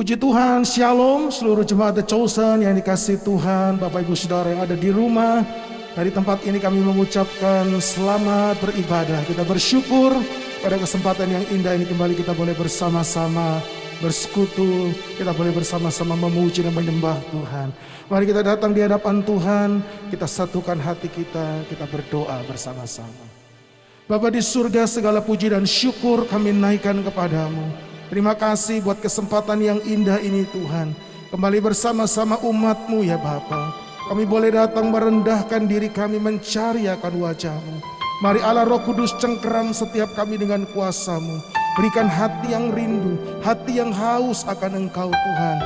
Puji Tuhan, Shalom seluruh jemaat The Chosen yang dikasihi Tuhan, Bapak Ibu Saudara yang ada di rumah. Dari tempat ini kami mengucapkan selamat beribadah. Kita bersyukur pada kesempatan yang indah ini kembali kita boleh bersama-sama bersekutu. Kita boleh bersama-sama memuji dan menyembah Tuhan. Mari kita datang di hadapan Tuhan, kita satukan hati kita berdoa bersama-sama. Bapa di surga, segala puji dan syukur kami naikkan kepadamu. Terima kasih buat kesempatan yang indah ini Tuhan. Kembali bersama-sama umat-Mu ya Bapa. Kami boleh datang merendahkan diri kami mencari akan wajah-Mu. Mari Allah Roh Kudus cengkeram setiap kami dengan kuasa-Mu. Berikan hati yang rindu, hati yang haus akan Engkau Tuhan.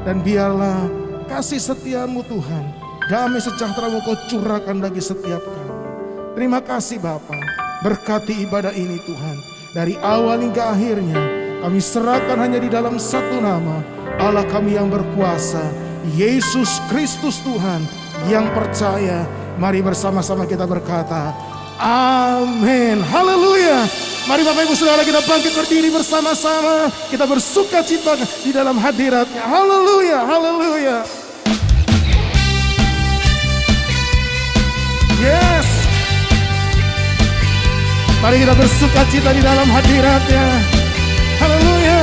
Dan biarlah kasih setia-Mu Tuhan, damai sejahtera-Mu Kau curahkan bagi setiap kami. Terima kasih Bapa. Berkati ibadah ini Tuhan. Dari awal hingga akhirnya kami serahkan hanya di dalam satu nama, Allah kami yang berkuasa, Yesus Kristus Tuhan yang percaya. Mari bersama-sama kita berkata, amin, haleluya. Mari Bapak Ibu Saudara kita bangkit berdiri bersama-sama. Kita bersuka cita di dalam hadirat-Nya. Haleluya, haleluya. Yes. Mari kita bersuka cita di dalam hadirat-Nya. Haleluya.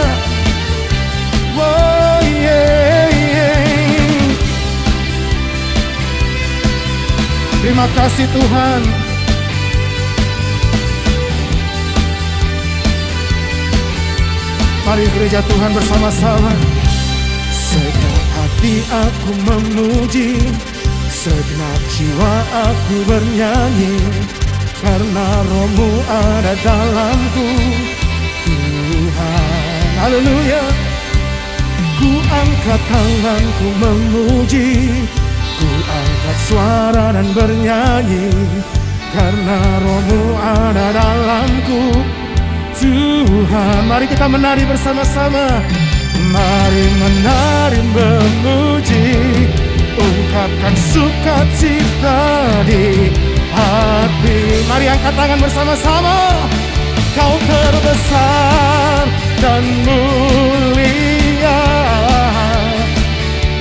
Oh yeah, yeah. Terima kasih Tuhan. Mari gereja Tuhan bersama-sama. Segenap hati aku memuji, segenap jiwa aku bernyanyi, karena Roh-Mu ada dalamku Tuhan. Haleluya. Ku angkat tanganku memuji, ku angkat suara dan bernyanyi, karena Roh-Mu ada dalamku Tuhan. Mari kita menari bersama-sama. Mari menari memuji, ungkapkan sukacita di hati. Mari angkat tangan bersama-sama. Kau terbesar dan mulia,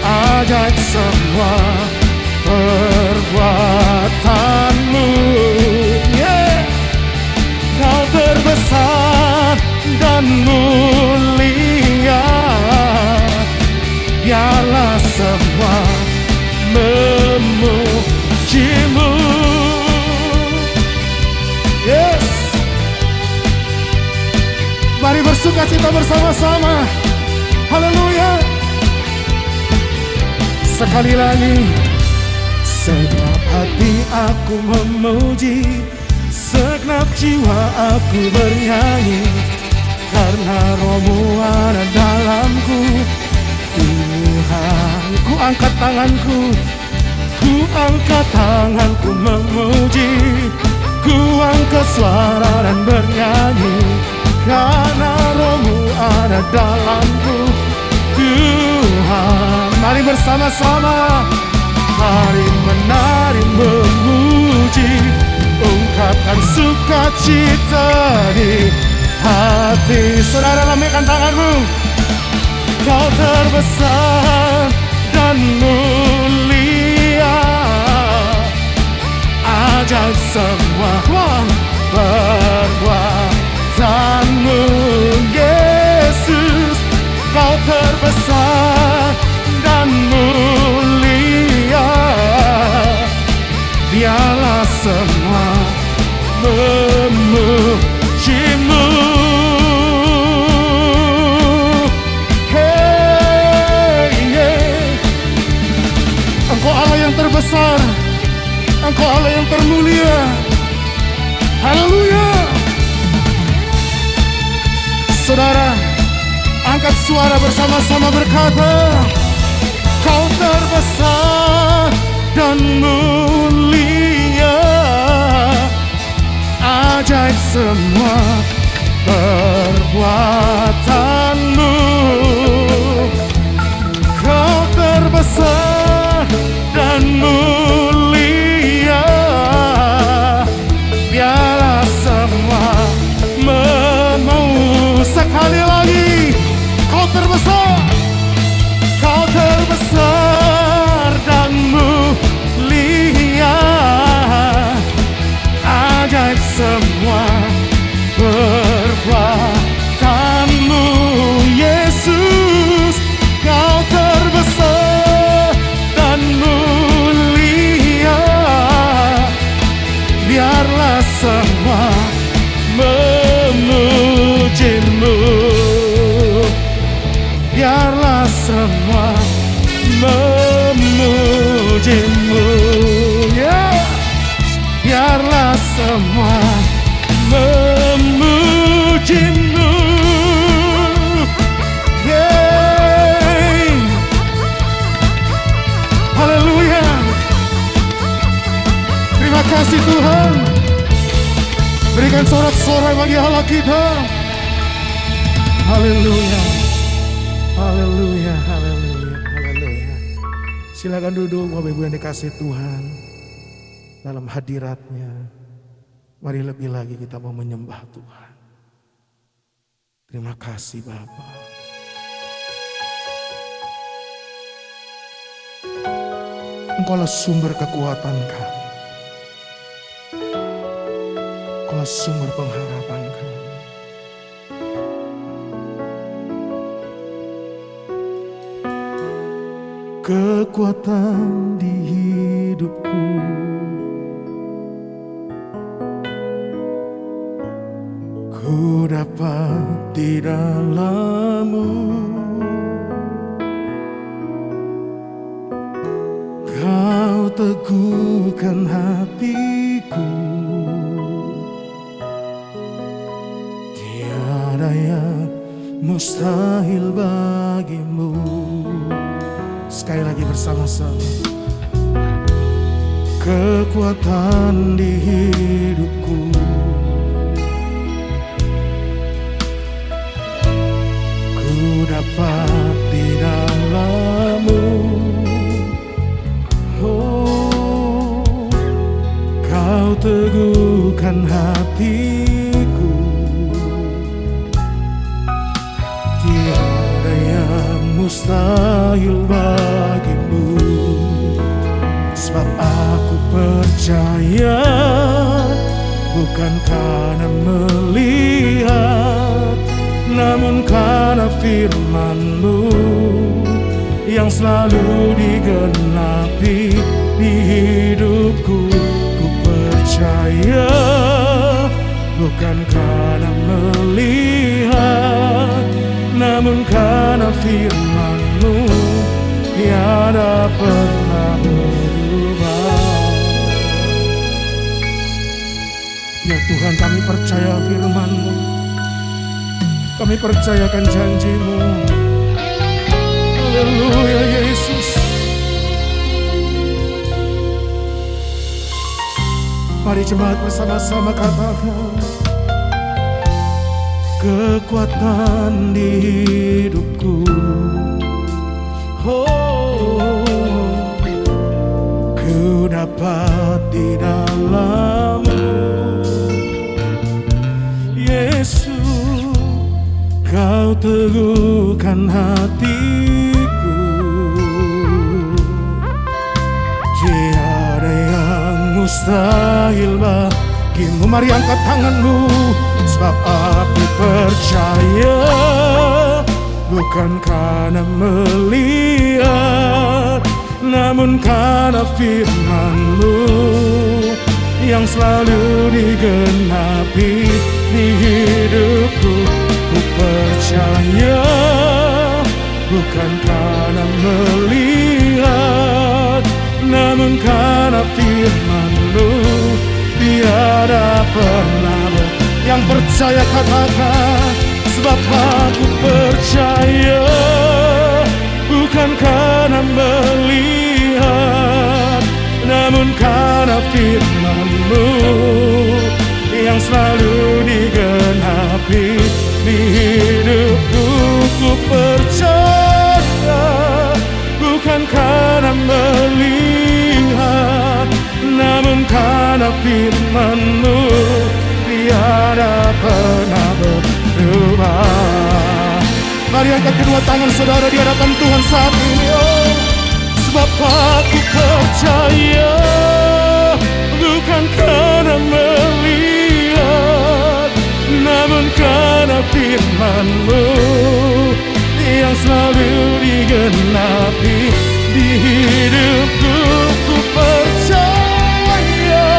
ajaib semua perbuatan-Mu. Yeah. Kau terbesar dan mulia, biarlah semua memuji-Mu. Yes. Mari bersuka cita bersama-sama. Haleluya. Sekali lagi. Segenap hati aku memuji, segenap jiwa aku bernyanyi, karena Roh-Mu ada dalamku Tuhan. Ku angkat tanganku memuji, ku angkat suara dan bernyanyi, karena Roh-Mu ada dalamku Tuhan. Mari bersama-sama. Mari menari memuji, ungkapkan sukacita di hati. Saudara, lambaikan tanganmu. Kau terbesar dan mulia, ajaib semua perbuatan-Mu. Yesus, Kau terbesar dan mulia, biarlah semua memuji-Mu. Hey, yeah. Engkau Allah yang terbesar, Engkau Allah yang termulia. Haleluya. Saudara, angkat suara bersama-sama berkata, Kau terbesar dan mulia, ajaib semua perbuatan-Mu. Kau terbesar dan mulia, biarlah semua sekali lagi. Kau terbesar Terima kasih Tuhan. Berikan sorak-sorai bagi Allah kita. Haleluya. Haleluya, haleluya, haleluya. Silakan duduk Bapak Ibu yang dikasih Tuhan. Dalam hadiratnya, mari lebih lagi kita mau menyembah Tuhan. Terima kasih Bapa. Engkaulah sumber kekuatan kami. Engkaulah sumber pengharapan kami. Kekuatan di hidupku, ku dapat di dalam-Mu. Kau teguhkan hatiku, tiada yang mustahil bagimu. Sekali lagi bersama-sama. Kekuatan di hidupku, ku dapat di dalam-Mu. Oh, Kau teguhkan hatiku, tiada yang mustahil bagimu. Sebab aku percaya, bukan karena melihat, namun karena firman-Mu yang selalu digenapi di hidupku. Ku percaya, bukan karena melihat, namun karena firman-Mu tiada pernah berubah. Ya Tuhan, kami percaya firman-Mu, kami percayakan janji-Mu. Haleluya Yesus. Mari jemaat bersama-sama katakan, kekuatan di hidupku, oh, ku dapat di dalam-Mu. Yesus, Kau teguhkan hatiku, tiada yang mustahil bagimu. Mari angkat tangan-Mu, sebab aku percaya, bukan karena melihat, namun karena firman-Mu yang selalu digenapi di hidupku. Ku percaya, bukan karena melihat, namun karena firman-Mu tiada pernah yang percaya katakan, sebab aku percaya, bukan karena melihat, namun karena firman-Mu yang selalu digenapi di hidupku. Ku percaya, bukan karena melihat, namun karena firman-Mu tiada pernah berubah. Mari angkat kedua tangan saudara di hadapan Tuhan saat ini. Oh, sebab aku percaya, bukan karena melihat, namun karena firman-Mu yang selalu digenapi di hidupku. Ku percaya,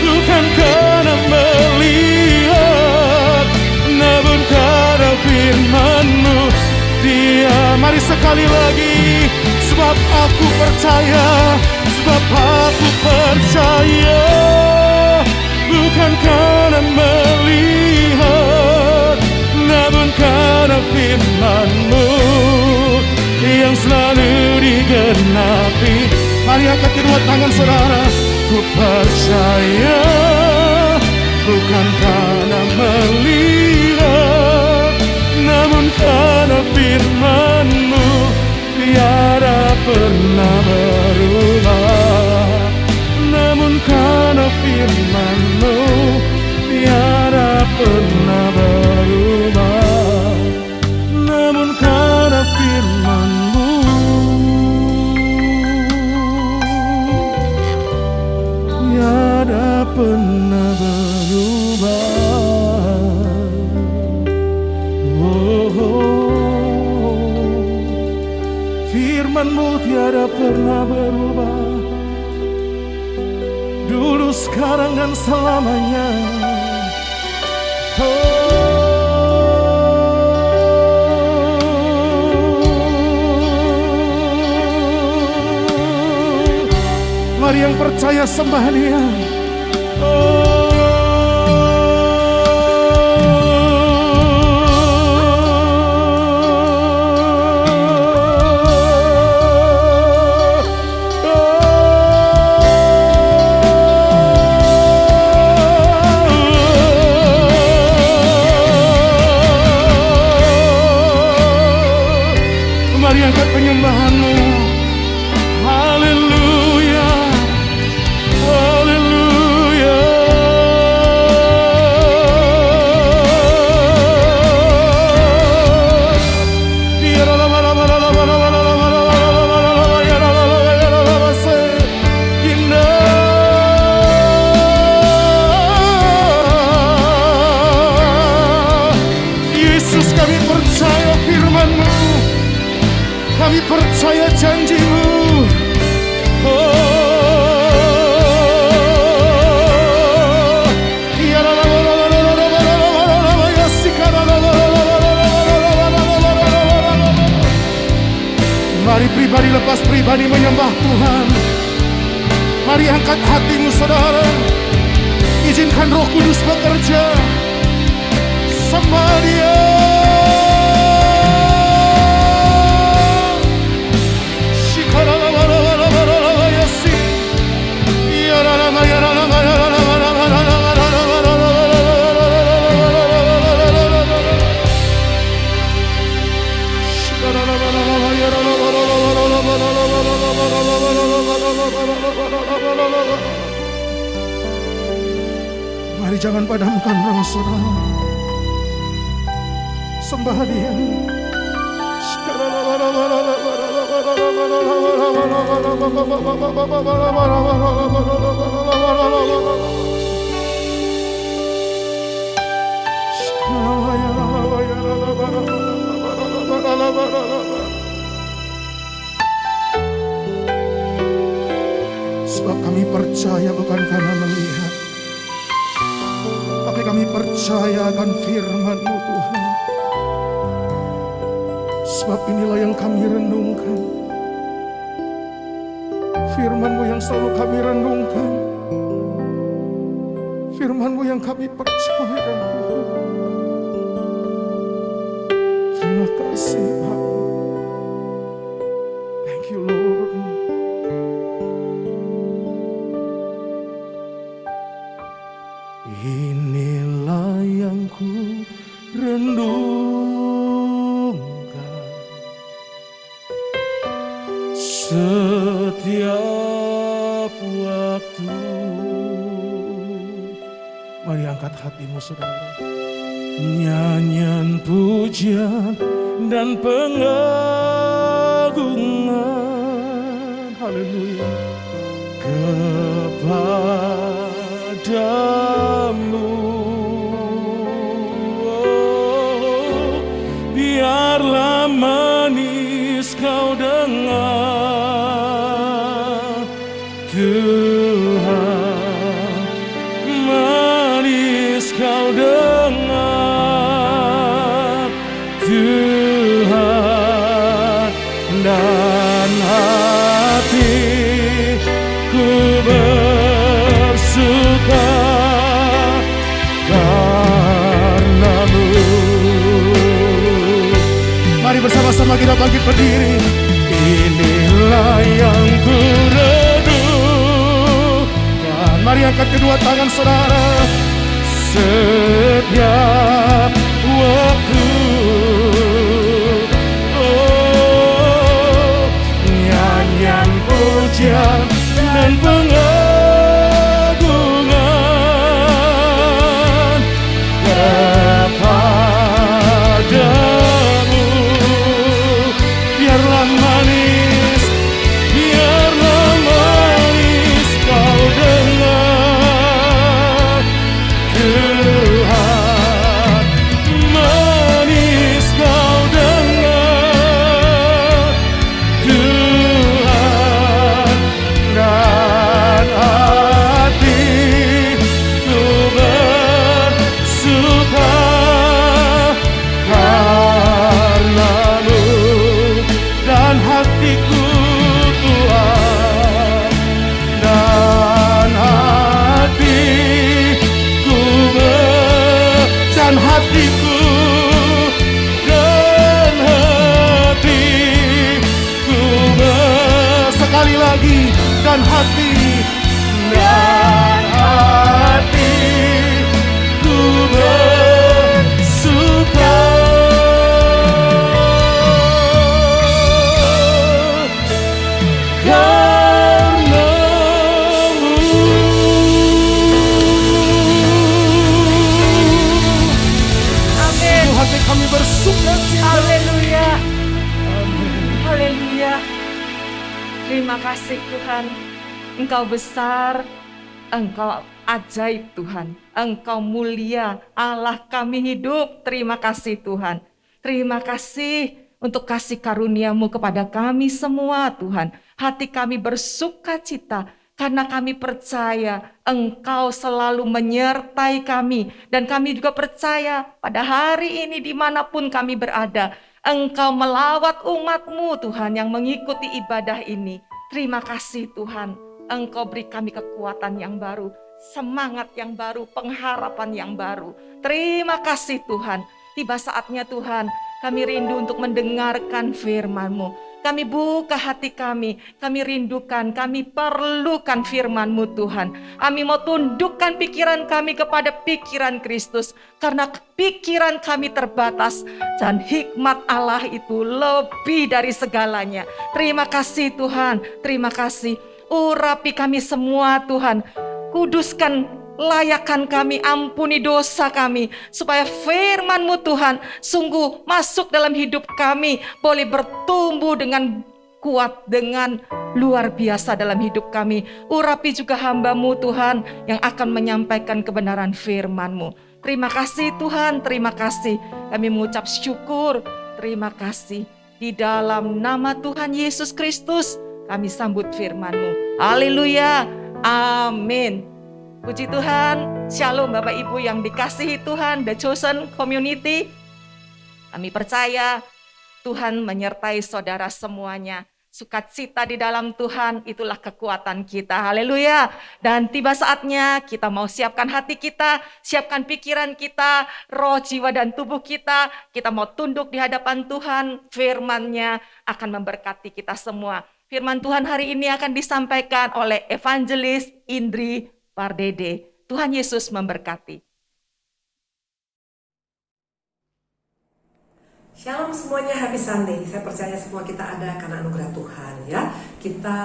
bukan karena melihat, namun karena firman-Mu dia. Mari sekali lagi, sebab aku percaya, sebab aku percaya, bukan karena melihat, namun karena firman-Mu yang selalu digenapi. Mari angkat kedua tangan saudara, Ku percaya bukan karena melihat, namun karena firman-Mu tiada pernah berubah. Namun karena firman-Mu tiada pernah berubah. Namun karena firman-Mu tiada pernah berubah. Firman-Mu tiada pernah berubah, dulu, sekarang, dan selamanya. Mari yang percaya sembah Dia. Mari angkat penyembahan-Mu. Haleluya, haleluya. Yesus, kami percaya firman-Mu, kami percaya janji-Mu. Mari pribadi lepas pribadi menyembah Tuhan. Mari angkat hatimu, saudara. Izinkan Roh Kudus bekerja. Sembah Dia. Mari jangan padamkan roh, saudara. Sembah Dia. Sebab kami percaya bukan karena melihat, tapi kami percaya akan firman-Mu, Tuhan. Sebab inilah yang kami renungkan, firman-Mu yang selalu kami renungkan, firman-Mu yang kami percaya, Tuhan. Terima kasih, Bapa. Thank you, Lord. Inilah yang ku renungkan setiap waktu. Mari angkat hatimu, saudara. Nyanyian pujian dan pengagungan, haleluya, kepadamu. Oh, biarlah manis kau dengar, Tuhan, manis kau dengar, Tuhan, dan hatiku bersuka karena-Mu. Mari bersama-sama kita bangkit berdiri. Inilah yang ku renungkan Mari angkat kedua tangan saudara. Setiap waktu, oh, nyanyian pujian dan pengagungan kepadamu. Biarlah manis, biarlah manis kau dengar Tuhan, manis kau dengar Tuhan, dan hatiku bersuka karenamu, dan hatiku Tuhan, dan hatiku dan hatiku dan hatiku sekali lagi, dan hatiku bersuka karenamu. Amin. Hati kami bersuka cita. Haleluya. Amin. Haleluya. Terima kasih Tuhan. Engkau besar, Engkau ajaib Tuhan. Engkau mulia, Allah kami hidup. Terima kasih Tuhan. Terima kasih untuk kasih karunia-Mu kepada kami semua Tuhan. Hati kami bersuka cita karena kami percaya Engkau selalu menyertai kami. Dan kami juga percaya pada hari ini dimanapun kami berada, Engkau melawat umat-Mu Tuhan yang mengikuti ibadah ini. Terima kasih Tuhan, Engkau beri kami kekuatan yang baru, semangat yang baru, pengharapan yang baru. Terima kasih Tuhan. Tiba saatnya Tuhan, kami rindu untuk mendengarkan firman-Mu. Kami buka hati kami rindukan, kami perlukan firman-Mu Tuhan. Kami mau tundukkan pikiran kami kepada pikiran Kristus. Karena pikiran kami terbatas dan hikmat Allah itu lebih dari segalanya. Terima kasih Tuhan, terima kasih. Urapi kami semua Tuhan. Kuduskan, layakkan kami, ampuni dosa kami, supaya firman-Mu Tuhan sungguh masuk dalam hidup kami, boleh bertumbuh dengan kuat, dengan luar biasa dalam hidup kami. Urapi juga hamba-Mu Tuhan yang akan menyampaikan kebenaran firman-Mu. Terima kasih Tuhan, terima kasih. Kami mengucap syukur, terima kasih. Di dalam nama Tuhan Yesus Kristus kami sambut firman-Mu. Haleluya, amin. Puji Tuhan, shalom Bapak Ibu yang dikasihi Tuhan, The Chosen Community. Kami percaya Tuhan menyertai saudara semuanya. Sukacita di dalam Tuhan, itulah kekuatan kita. Haleluya. Dan tiba saatnya kita mau siapkan hati kita, siapkan pikiran kita, roh, jiwa, dan tubuh kita. Kita mau tunduk di hadapan Tuhan, firman-Nya akan memberkati kita semua. Firman Tuhan hari ini akan disampaikan oleh Evangelis Indri Pardede. Tuhan Yesus memberkati. Shalom semuanya, happy Sunday. Saya percaya semua kita ada karena anugerah Tuhan ya. Kita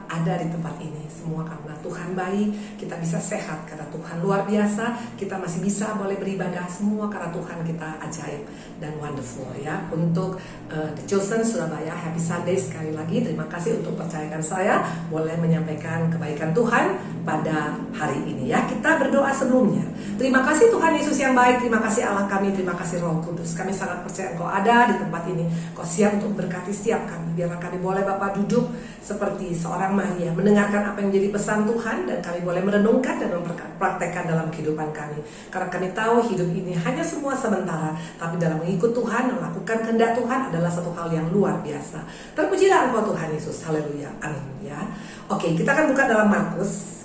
ada di tempat ini semua karena Tuhan baik. Kita bisa sehat karena Tuhan luar biasa. Kita masih bisa boleh beribadah semua karena Tuhan kita ajaib dan wonderful ya. Untuk The Chosen Surabaya, happy Sunday sekali lagi. Terima kasih untuk percayakan saya boleh menyampaikan kebaikan Tuhan pada hari ini ya. Kita berdoa sebelumnya. Terima kasih Tuhan Yesus yang baik. Terima kasih Allah kami. Terima kasih Roh Kudus. Kami sangat percaya Engkau ada di tempat ini. Kau siap untuk berkati setiap kami. Biarlah kami boleh Bapak duduk seperti seorang Maria, mendengarkan apa yang menjadi pesan Tuhan, dan kami boleh merenungkan dan mempraktekkan dalam kehidupan kami. Karena kami tahu hidup ini hanya semua sementara, tapi dalam mengikut Tuhan, melakukan kehendak Tuhan adalah satu hal yang luar biasa. Terpujilah Engkau Tuhan Yesus. Haleluya. Amin ya. Oke, kita akan buka dalam Markus.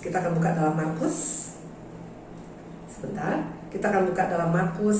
Sebentar. Kita akan buka dalam Markus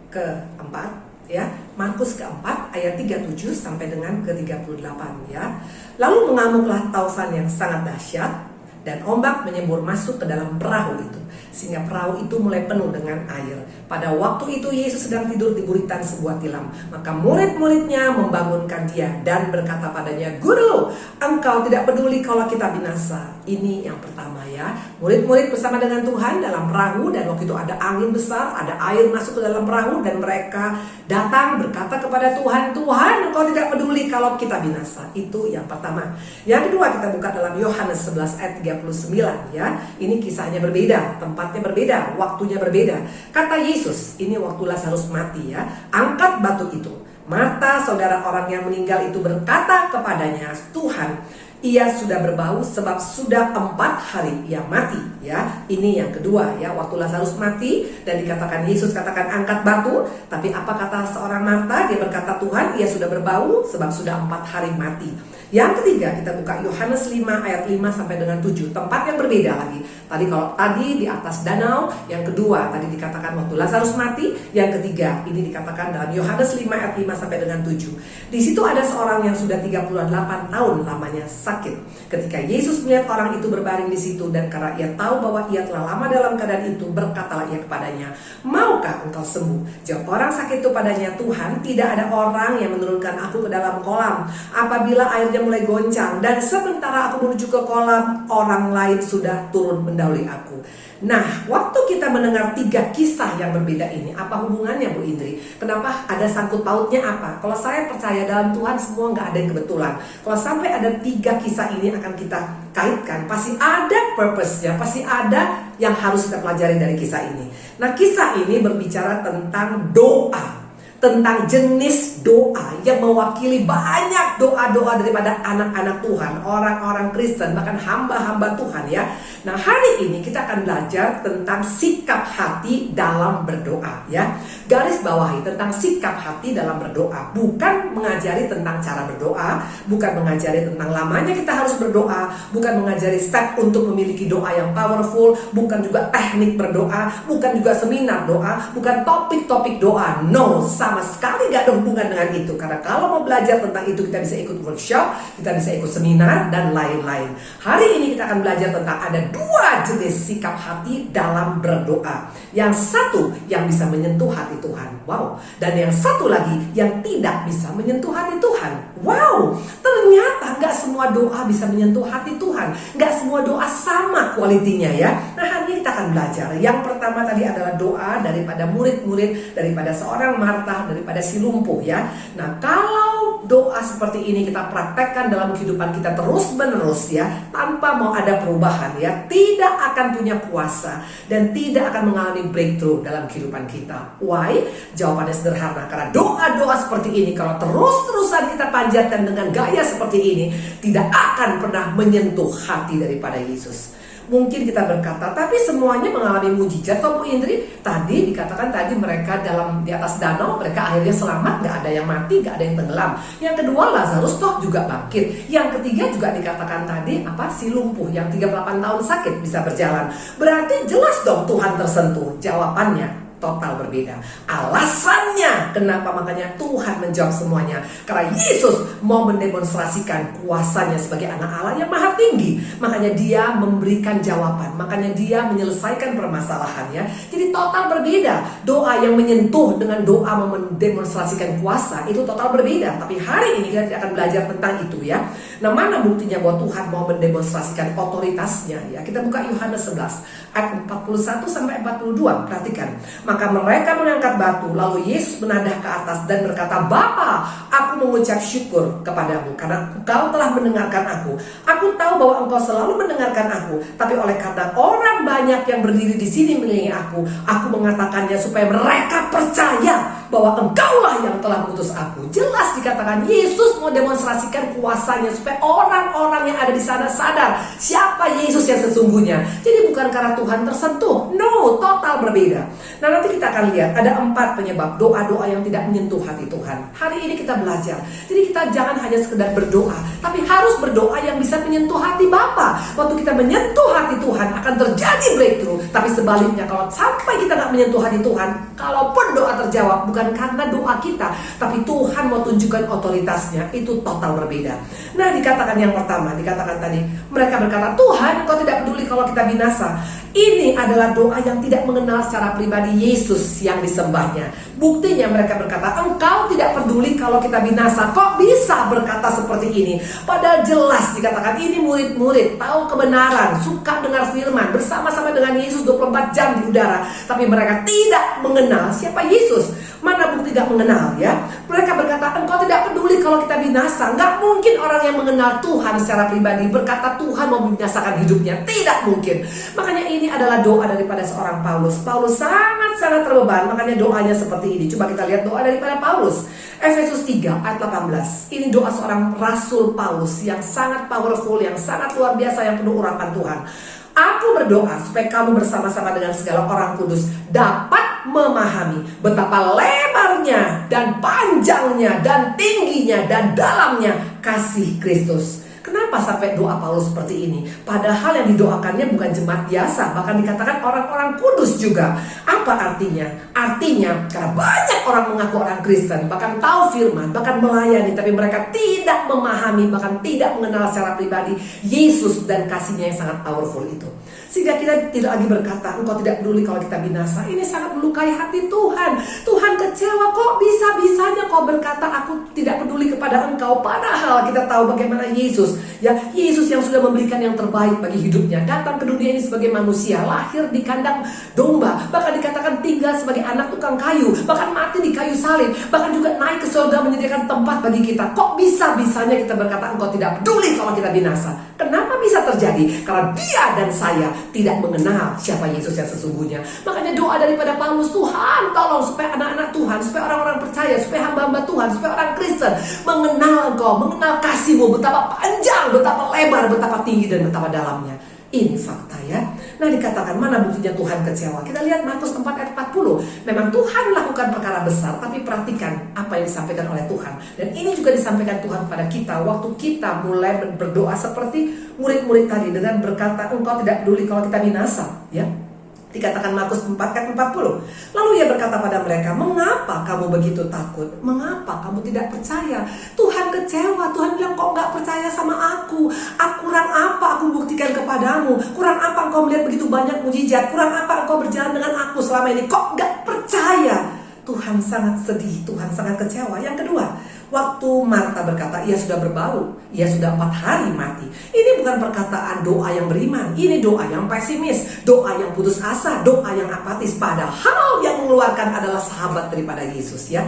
keempat. Ya, Markus keempat ayat 37 sampai dengan ke-38 ya. Lalu mengamuklah taufan yang sangat dahsyat dan ombak menyembur masuk ke dalam perahu itu, sehingga perahu itu mulai penuh dengan air. Pada waktu itu Yesus sedang tidur di buritan sebuah tilam. Maka murid-muridnya membangunkan dia dan berkata padanya, "Guru, engkau tidak peduli kalau kita binasa." Ini yang pertama ya. Murid-murid bersama dengan Tuhan dalam perahu, dan waktu itu ada angin besar, ada air masuk ke dalam perahu, dan mereka datang berkata kepada Tuhan, "Tuhan, engkau tidak peduli kalau kita binasa." Itu yang pertama. Yang kedua, kita buka dalam Yohanes 11 ayat 39 ya. Ini kisahnya berbeda, tempatnya berbeda, waktunya berbeda. Kata Yesus, ini waktu Lazarus mati ya, "Angkat batu itu." Marta, saudara orang yang meninggal itu, berkata kepadanya, "Tuhan, ia sudah berbau sebab sudah 4 hari ia mati." Ya, ini yang kedua ya, waktu Lazarus mati dan dikatakan Yesus katakan angkat batu. Tapi apa kata seorang Marta? Dia berkata, "Tuhan, ia sudah berbau sebab sudah 4 hari mati." Yang ketiga, kita buka Yohanes 5 ayat 5 sampai dengan 7. Tempat yang berbeda lagi. Kalau tadi di atas danau, yang kedua tadi dikatakan waktu Lazarus mati, yang ketiga ini dikatakan dalam Yohanes 5 ayat 5 sampai dengan 7. Di situ ada seorang yang sudah 38 tahun lamanya sakit. Ketika Yesus melihat orang itu berbaring di situ, dan karena ia tahu bahwa ia telah lama dalam keadaan itu, berkatalah ia kepadanya, "Maukah engkau sembuh?" Jawab orang sakit itu padanya, "Tuhan, tidak ada orang yang menurunkan aku ke dalam kolam apabila airnya mulai goncang, dan sementara aku menuju ke kolam, orang lain sudah turun mendahului aku." Nah, waktu kita mendengar 3 kisah yang berbeda ini, apa hubungannya Bu Indri? Kenapa ada sangkut pautnya apa? Kalau saya percaya dalam Tuhan semua nggak ada yang kebetulan. Kalau sampai ada 3 kisah ini akan kita kaitkan, pasti ada purpose-nya, pasti ada yang harus kita pelajari dari kisah ini. Nah, kisah ini berbicara tentang doa, tentang jenis doa yang mewakili banyak doa-doa daripada anak-anak Tuhan, orang-orang Kristen, bahkan hamba-hamba Tuhan ya. Nah, hari ini kita akan belajar tentang sikap hati dalam berdoa ya. Garis bawahi tentang sikap hati dalam berdoa, bukan mengajari tentang cara berdoa, bukan mengajari tentang lamanya kita harus berdoa, bukan mengajari step untuk memiliki doa yang powerful, bukan juga teknik berdoa, bukan juga seminar doa, bukan topik-topik doa. No, sama sekali gak ada hubungan dengan itu. Karena kalau mau belajar tentang itu, kita bisa ikut workshop, kita bisa ikut seminar, dan lain-lain. Hari ini kita akan belajar tentang ada 2 jenis sikap hati dalam berdoa. Yang satu yang bisa menyentuh hati Tuhan, wow. Dan yang satu lagi yang tidak bisa menyentuh hati Tuhan, wow. Ternyata gak semua doa bisa menyentuh hati Tuhan, gak semua doa sama kualitinya ya. Nah, hari ini kita akan belajar. Yang pertama tadi adalah doa daripada murid-murid, daripada seorang Marta, daripada si lumpuh ya. Nah, kalau doa seperti ini kita praktekkan dalam kehidupan kita terus menerus ya, tanpa mau ada perubahan ya, tidak akan punya kuasa dan tidak akan mengalami breakthrough dalam kehidupan kita. Why? Jawabannya sederhana, karena doa-doa seperti ini kalau terus-terusan kita panjatkan dengan gaya seperti ini, tidak akan pernah menyentuh hati daripada Yesus. Mungkin kita berkata, tapi semuanya mengalami mujizat kok Bu Indri. Tadi dikatakan tadi mereka di atas danau, mereka akhirnya selamat, gak ada yang mati, gak ada yang tenggelam. Yang kedua, Lazarus toh juga bangkit. Yang ketiga juga dikatakan tadi si lumpuh yang 38 tahun sakit bisa berjalan. Berarti jelas dong Tuhan tersentuh. Jawabannya total berbeda. Alasannya kenapa makanya Tuhan menjawab semuanya, karena Yesus mau mendemonstrasikan kuasanya sebagai anak Allah yang maha tinggi. Makanya dia memberikan jawaban, makanya dia menyelesaikan permasalahannya. Jadi total berbeda. Doa yang menyentuh dengan doa mendemonstrasikan kuasa itu total berbeda. Tapi hari ini kita akan belajar tentang itu ya. Nah, mana buktinya bahwa Tuhan mau mendemonstrasikan otoritasnya ya? Kita buka Yohanes 11 ayat 41 sampai 42. Perhatikan. Maka mereka mengangkat batu, lalu Yesus menadah ke atas dan berkata, "Bapa, aku mengucap syukur kepadamu karena engkau telah mendengarkan aku. Aku tahu bahwa engkau selalu mendengarkan aku, tapi oleh karena orang banyak yang berdiri di sini mengelilingi aku mengatakannya supaya mereka percaya bahwa engkaulah yang telah mengutus aku." Jelas dikatakan Yesus mau demonstrasikan kuasanya supaya orang-orang yang ada di sana sadar siapa Yesus yang sesungguhnya. Jadi bukan karena Tuhan tersentuh, no, total berbeda. Nah, nanti kita akan lihat ada 4 penyebab doa-doa yang tidak menyentuh hati Tuhan. Hari ini kita belajar. Jadi kita jangan hanya sekedar berdoa, tapi harus berdoa yang bisa menyentuh hati Bapa. Waktu kita menyentuh hati Tuhan akan terjadi breakthrough. Tapi sebaliknya kalau sampai kita nggak menyentuh hati Tuhan, kalaupun doa terjawab bukan bukan karena doa kita, tapi Tuhan mau tunjukkan otoritasnya. Itu total berbeda. Nah, dikatakan yang pertama, dikatakan tadi, mereka berkata, Tuhan, Engkau tidak peduli kalau kita binasa. Ini adalah doa yang tidak mengenal secara pribadi Yesus yang disembahnya. Buktinya mereka berkata, Engkau tidak peduli kalau kita binasa. Kok bisa berkata seperti ini? Padahal jelas dikatakan ini murid-murid tahu kebenaran, suka dengar firman, bersama-sama dengan Yesus 24 jam di udara. Tapi mereka tidak mengenal siapa Yesus. Mana bukti tidak mengenal ya? Mereka berkata, Engkau tidak peduli kalau kita binasa. Nggak mungkin orang yang mengenal Tuhan secara pribadi berkata Tuhan mau membinasakan hidupnya. Tidak mungkin. Makanya ini adalah doa daripada seorang Paulus. Paulus sangat-sangat terbeban, makanya doanya seperti ini. Coba kita lihat doa daripada Paulus. Efesus 3 ayat 18. Ini doa seorang Rasul Paulus yang sangat powerful, yang sangat luar biasa, yang penuh urapan Tuhan. Aku berdoa supaya kamu bersama-sama dengan segala orang kudus dapat memahami betapa lebarnya dan panjangnya dan tingginya dan dalamnya kasih Kristus. Kenapa sampai doa Paulus seperti ini? Padahal yang didoakannya bukan jemaat biasa, bahkan dikatakan orang-orang kudus juga. Apa artinya? Artinya karena banyak orang mengaku orang Kristen, bahkan tahu firman, bahkan melayani, tapi mereka tidak memahami, bahkan tidak mengenal secara pribadi Yesus dan kasihnya yang sangat powerful itu. Sehingga kita tidak lagi berkata, Engkau tidak peduli kalau kita binasa. Ini sangat melukai hati Tuhan. Tuhan kecewa, kok bisa-bisanya kau berkata aku tidak peduli kepada Engkau. Padahal kita tahu bagaimana Yesus, ya, Yesus yang sudah memberikan yang terbaik bagi hidupnya, datang ke dunia ini sebagai manusia, lahir di kandang domba, bahkan dikatakan tinggal sebagai anak tukang kayu, bahkan mati di kayu salib, bahkan juga naik ke surga menyediakan tempat bagi kita. Kok bisa-bisanya kita berkata Engkau tidak peduli kalau kita binasa? Kenapa bisa terjadi? Karena dia dan saya tidak mengenal siapa Yesus yang sesungguhnya. Makanya doa daripada Paulus, Tuhan tolong supaya anak-anak Tuhan, supaya orang-orang percaya, supaya hamba-hamba Tuhan, supaya orang Kristen mengenal Engkau, mengenal kasih-Mu, betapa panjang, betapa lebar, betapa tinggi dan betapa dalamnya. Ini fakta ya. Nah, dikatakan mana buktinya Tuhan kecewa? Kita lihat Markus 4 ayat 40. Memang Tuhan melakukan perkara besar, tapi perhatikan apa yang disampaikan oleh Tuhan. Dan ini juga disampaikan Tuhan kepada kita waktu kita mulai berdoa seperti murid-murid tadi dengan berkata, Engkau tidak peduli kalau kita binasa, ya. Dikatakan Markus 4 ayat 40. Lalu ia berkata pada mereka, mengapa kamu begitu takut? Mengapa kamu tidak percaya? Tuhan kecewa. Tuhan bilang, kok gak percaya sama aku? Kurang apa aku buktikan kepadamu? Kurang apa engkau melihat begitu banyak mujizat? Kurang apa engkau berjalan dengan aku selama ini? Kok gak percaya? Tuhan sangat sedih, Tuhan sangat kecewa. Yang kedua, waktu Marta berkata, ia sudah berbau, ia sudah 4 hari mati. Ini bukan perkataan doa yang beriman. Ini doa yang pesimis, doa yang putus asa, doa yang apatis. Padahal yang mengeluarkan adalah sahabat daripada Yesus ya.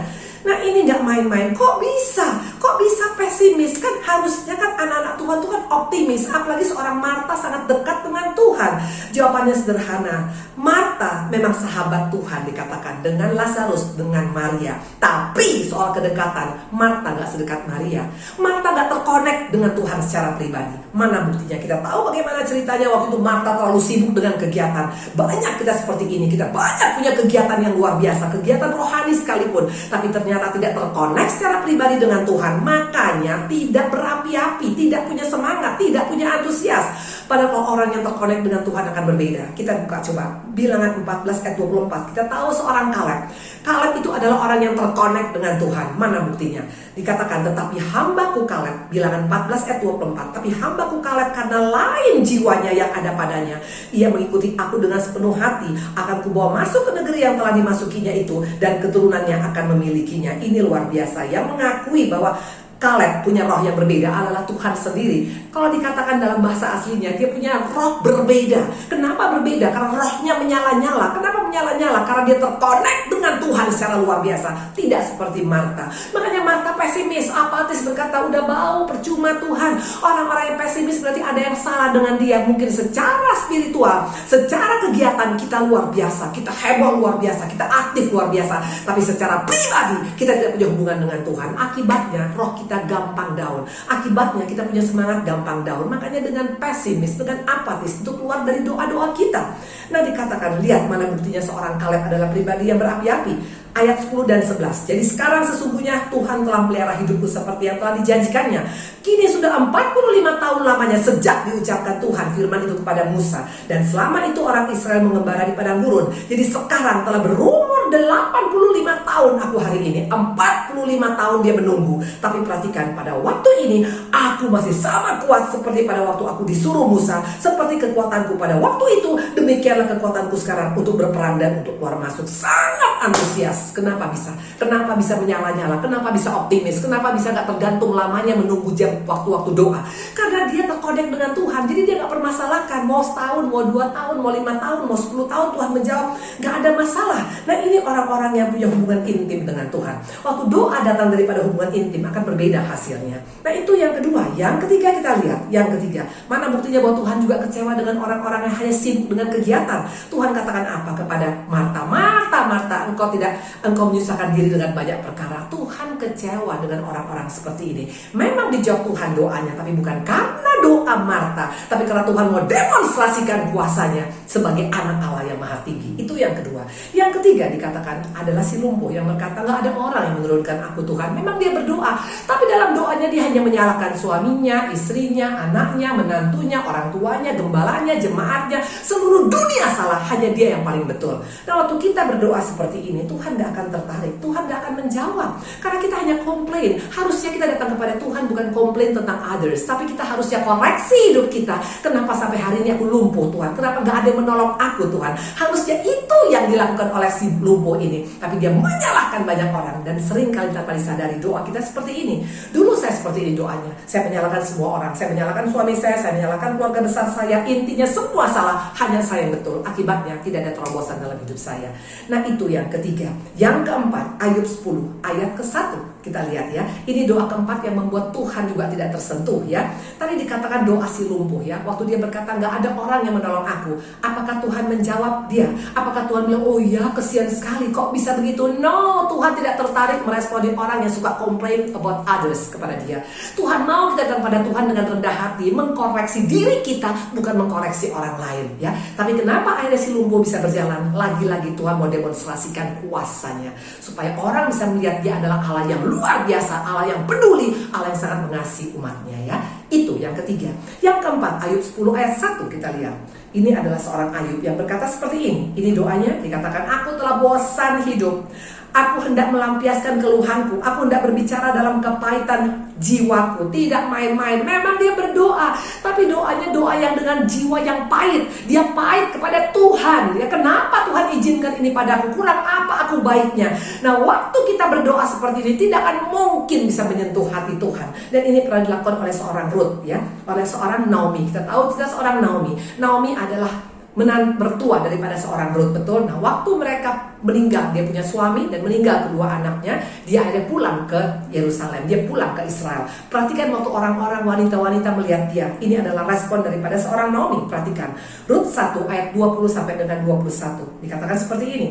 Nah, ini gak main-main. Kok bisa? Kok bisa pesimis? Kan harusnya kan anak-anak Tuhan itu kan optimis. Apalagi seorang Marta sangat dekat dengan Tuhan. Jawabannya sederhana. Marta memang sahabat Tuhan dikatakan dengan Lazarus, dengan Maria. Tapi soal kedekatan, Marta gak sedekat Maria. Marta gak terkonek dengan Tuhan secara pribadi. Mana buktinya? Kita tahu bagaimana ceritanya waktu itu Marta terlalu sibuk dengan kegiatan. Banyak kita seperti ini. Kita banyak punya kegiatan yang luar biasa. Kegiatan rohani sekalipun. Tapi ternyata tidak terkonek secara pribadi dengan Tuhan. Makanya tidak berapi-api, tidak punya semangat, tidak punya antusias. Padahal kalau orang yang terkonek dengan Tuhan akan berbeda. Kita buka coba Bilangan 14 ayat 24. Kita tahu seorang Kaleb. Kaleb itu adalah orang yang terkonek dengan Tuhan. Mana buktinya? Dikatakan, tetapi hambaku Kaleb, Bilangan 14 ayat 24. Tapi hambaku Kaleb karena lain jiwanya yang ada padanya, ia mengikuti aku dengan sepenuh hati. Akan kubawa masuk ke negeri yang telah dimasukinya itu, dan keturunannya akan memilikinya. Ini luar biasa. Yang mengakui bahwa Kaleb punya roh yang berbeda adalah Tuhan sendiri. Kalau dikatakan dalam bahasa aslinya, dia punya roh berbeda. Kenapa berbeda? Karena rohnya menyala-nyala. Kenapa menyala-nyala? Karena dia terkonek dengan Tuhan secara luar biasa. Tidak seperti Marta. Makanya Marta pesimis, apatis, berkata udah bau, percuma Tuhan. Orang-orang yang pesimis berarti ada yang salah dengan dia. Mungkin secara spiritual, secara kegiatan kita luar biasa, kita heboh luar biasa, kita aktif luar biasa. Tapi secara pribadi kita tidak punya hubungan dengan Tuhan. Akibatnya roh kita gampang down. Akibatnya kita punya semangat gampang down. Makanya dengan pesimis, dengan apatis itu keluar dari doa-doa kita. Nah, dikatakan, lihat mana buktinya seorang Kaleb adalah pribadi yang berapi-api. ayat 10 dan 11. Jadi sekarang sesungguhnya Tuhan telah melihara hidupku seperti yang telah dijanjikannya. Kini sudah 45 tahun lamanya sejak diucapkan Tuhan firman itu kepada Musa. Dan selama itu orang Israel mengembara di padang gurun. Jadi sekarang telah berumur 85 tahun aku hari ini. 45 tahun dia menunggu. Tapi perhatikan, pada waktu ini aku masih sama kuat seperti pada waktu aku disuruh Musa. Seperti kekuatanku pada waktu itu, demikianlah kekuatanku sekarang untuk berperang dan untuk keluar masuk. Sangat antusias. Kenapa bisa? Kenapa bisa menyala-nyala? Kenapa bisa optimis? Kenapa bisa gak tergantung lamanya menunggu jam waktu-waktu doa? Karena dia terkonek dengan Tuhan. Jadi dia gak permasalahkan mau setahun, mau 2 tahun, mau 5 tahun, mau 10 tahun Tuhan menjawab, gak ada masalah. Nah, ini orang-orang yang punya hubungan intim dengan Tuhan. Waktu doa datang daripada hubungan intim akan berbeda hasilnya. Nah, itu yang kedua. Yang ketiga kita lihat. Yang ketiga, mana buktinya bahwa Tuhan juga kecewa dengan orang-orang yang hanya sibuk dengan kegiatan. Tuhan katakan apa kepada Marta? Marta, engkau menyusahkan diri dengan banyak perkara. Tuhan kecewa dengan orang-orang seperti ini. Memang dijawab Tuhan doanya, tapi bukan karena doa Marta, tapi karena Tuhan mau demonstrasikan kuasanya sebagai anak Allah yang maha tinggi. Itu yang kedua. Yang ketiga dikatakan adalah si lumpuh yang berkata, gak ada orang yang menurunkan aku Tuhan. Memang dia berdoa, tapi dalam doanya dia hanya menyalahkan suaminya, istrinya, anaknya, menantunya, orang tuanya, gembalanya, jemaatnya. Seluruh dunia salah, hanya dia yang paling betul. Nah, waktu kita berdoa seperti ini, Tuhan gak akan tertarik, Tuhan gak akan menjawab. Karena kita hanya komplain. Harusnya kita datang kepada Tuhan bukan komplain tentang others, tapi kita harusnya koreksi hidup kita. Kenapa sampai hari ini aku lumpuh Tuhan? Kenapa gak ada yang menolong aku Tuhan? Harusnya itu yang dilakukan oleh si lumpuh ini. Tapi dia menyalahkan banyak orang. Dan sering kali tanpa disadari doa kita seperti ini. Dulu saya seperti ini doanya. Saya menyalahkan semua orang. Saya menyalahkan suami saya menyalahkan keluarga besar saya. Intinya semua salah, hanya saya yang betul. Akibatnya tidak ada terobosan dalam hidup saya. Nah, itu yang ketiga. Yang keempat, Ayub 10 ayat ke-1. Kita lihat ya, ini doa keempat yang membuat Tuhan juga tidak tersentuh ya. Tadi dikatakan doa si lumpuh ya, waktu dia berkata gak ada orang yang menolong aku. Apakah Tuhan menjawab dia? Apakah Tuhan bilang, oh ya kesian sekali kok bisa begitu? No, Tuhan tidak tertarik meresponi orang yang suka complain about others kepada dia. Tuhan mau kita datang pada Tuhan dengan rendah hati, mengkoreksi diri kita, bukan mengkoreksi orang lain ya. Tapi kenapa akhirnya si lumpuh bisa berjalan? Lagi-lagi Tuhan mau demonstrasikan kuasanya, supaya orang bisa melihat dia adalah Allah yang luar biasa, Allah yang peduli, Allah yang sangat mengasihi umatnya ya. Itu yang ketiga. Yang keempat, Ayub 10 ayat 1 kita lihat. Ini adalah seorang Ayub yang berkata seperti ini. Ini doanya, dikatakan, aku telah bosan hidup. Aku hendak melampiaskan keluhanku. Aku hendak berbicara dalam kepahitan jiwaku. Tidak main-main. Memang dia berdoa, tapi doanya doa yang dengan jiwa yang pahit. Dia pahit kepada Tuhan. Ya, kenapa Tuhan izinkan ini padaku? Kurang apa aku baiknya? Nah, waktu kita berdoa seperti ini, tidak akan mungkin bisa menyentuh hati Tuhan. Dan ini pernah dilakukan oleh seorang Ruth, ya, oleh seorang Naomi. Kita tahu kita seorang Naomi. Naomi adalah mertua daripada seorang Ruth, betul. Nah, waktu mereka meninggal, dia punya suami dan meninggal kedua anaknya, dia akhirnya pulang ke Yerusalem, dia pulang ke Israel. Perhatikan waktu orang-orang wanita-wanita melihat dia, ini adalah respon daripada seorang Naomi. Perhatikan Ruth 1 ayat 20 sampai dengan 21. Dikatakan seperti ini.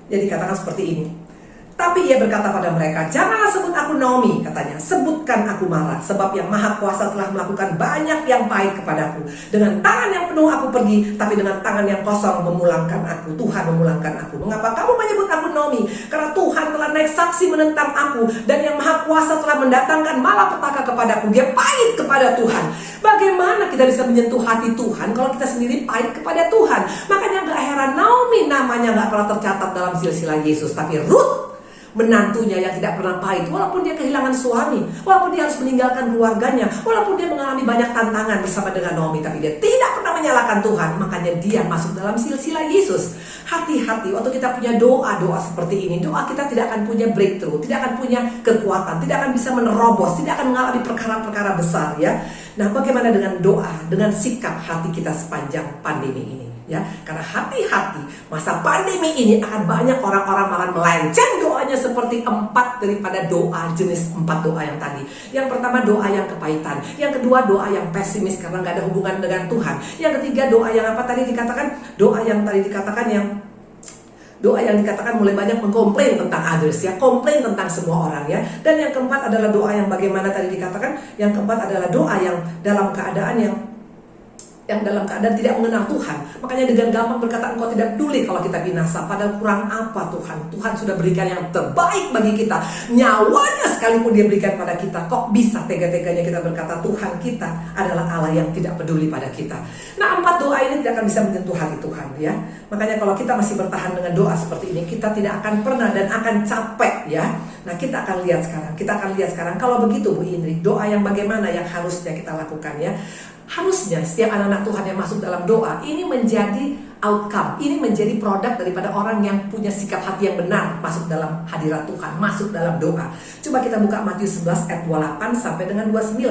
Jadi dikatakan seperti ini. Tapi ia berkata pada mereka, janganlah sebut aku Naomi, katanya. Sebutkan aku Mara, sebab yang Maha Kuasa telah melakukan banyak yang baik kepadaku. Dengan tangan yang penuh aku pergi, tapi dengan tangan yang kosong memulangkan aku. Tuhan memulangkan aku. Mengapa kamu menyebut aku Naomi? Karena Tuhan telah naik saksi menentang aku, dan yang Maha Kuasa telah mendatangkan malapetaka kepadaku. Dia pahit kepada Tuhan. Bagaimana kita bisa menyentuh hati Tuhan kalau kita sendiri pahit kepada Tuhan? Makanya gak heran Naomi namanya gak pernah tercatat dalam silsilah Yesus. Tapi Ruth, menantunya yang tidak pernah pahit, walaupun dia kehilangan suami, walaupun dia harus meninggalkan keluarganya, walaupun dia mengalami banyak tantangan bersama dengan Naomi, tapi dia tidak pernah menyalahkan Tuhan. Makanya dia masuk dalam silsilah Yesus. Hati-hati waktu kita punya doa-doa seperti ini. Doa kita tidak akan punya breakthrough, tidak akan punya kekuatan, tidak akan bisa menerobos, tidak akan mengalami perkara-perkara besar ya. Nah, bagaimana dengan doa, dengan sikap hati kita sepanjang pandemi ini? Ya, karena hati-hati masa pandemi ini akan banyak orang-orang malah melenceng doanya seperti 4 daripada doa jenis 4 doa yang tadi. Yang pertama doa yang kepahitan, yang kedua doa yang pesimis karena nggak ada hubungan dengan Tuhan, yang ketiga doa yang apa tadi dikatakan, doa yang dikatakan mulai banyak mengkomplain tentang others ya, komplain tentang semua orang ya. Dan yang keempat adalah doa yang bagaimana tadi dikatakan, yang keempat adalah doa yang dalam keadaan yang yang dalam keadaan tidak mengenal Tuhan. Makanya dengan gampang berkata engkau tidak peduli kalau kita binasa. Padahal kurang apa Tuhan? Tuhan sudah berikan yang terbaik bagi kita. Nyawanya sekalipun dia berikan pada kita. Kok bisa tega-teganya kita berkata Tuhan kita adalah Allah yang tidak peduli pada kita. Nah, 4 doa ini tidak akan bisa menyentuh hati Tuhan ya. Makanya kalau kita masih bertahan dengan doa seperti ini, kita tidak akan pernah dan akan capek ya. Nah, kita akan lihat sekarang. Kalau begitu Bu Indri, doa yang bagaimana yang harusnya kita lakukan ya? Harusnya setiap anak-anak Tuhan yang masuk dalam doa ini menjadi outcome, ini menjadi produk daripada orang yang punya sikap hati yang benar masuk dalam hadirat Tuhan, masuk dalam doa. Coba kita buka Matius 11 ayat 28 sampai dengan 29.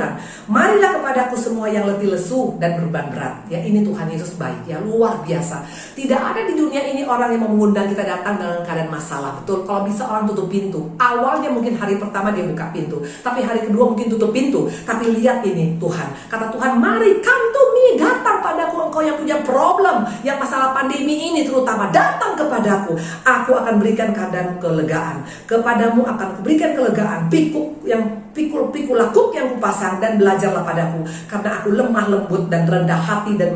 Marilah kepadaku semua yang letih lesu dan beban berat. Ya, ini Tuhan Yesus baik ya, luar biasa. Tidak ada di dunia ini orang yang mengundang kita datang dalam keadaan masalah. Betul, kalau bisa orang tutup pintu. Awalnya mungkin hari pertama dia buka pintu, tapi hari kedua mungkin tutup pintu. Tapi lihat ini Tuhan, kata Tuhan, mari come to me, datang padaku engkau yang punya problem, yang masalah pandemi ini terutama, datang kepadaku. Aku akan berikan keadaan kelegaan. Kepadamu akan kuberikan kelegaan. Pikul lakuk yang kupasang dan belajarlah padaku, karena aku lemah lembut dan rendah hati dan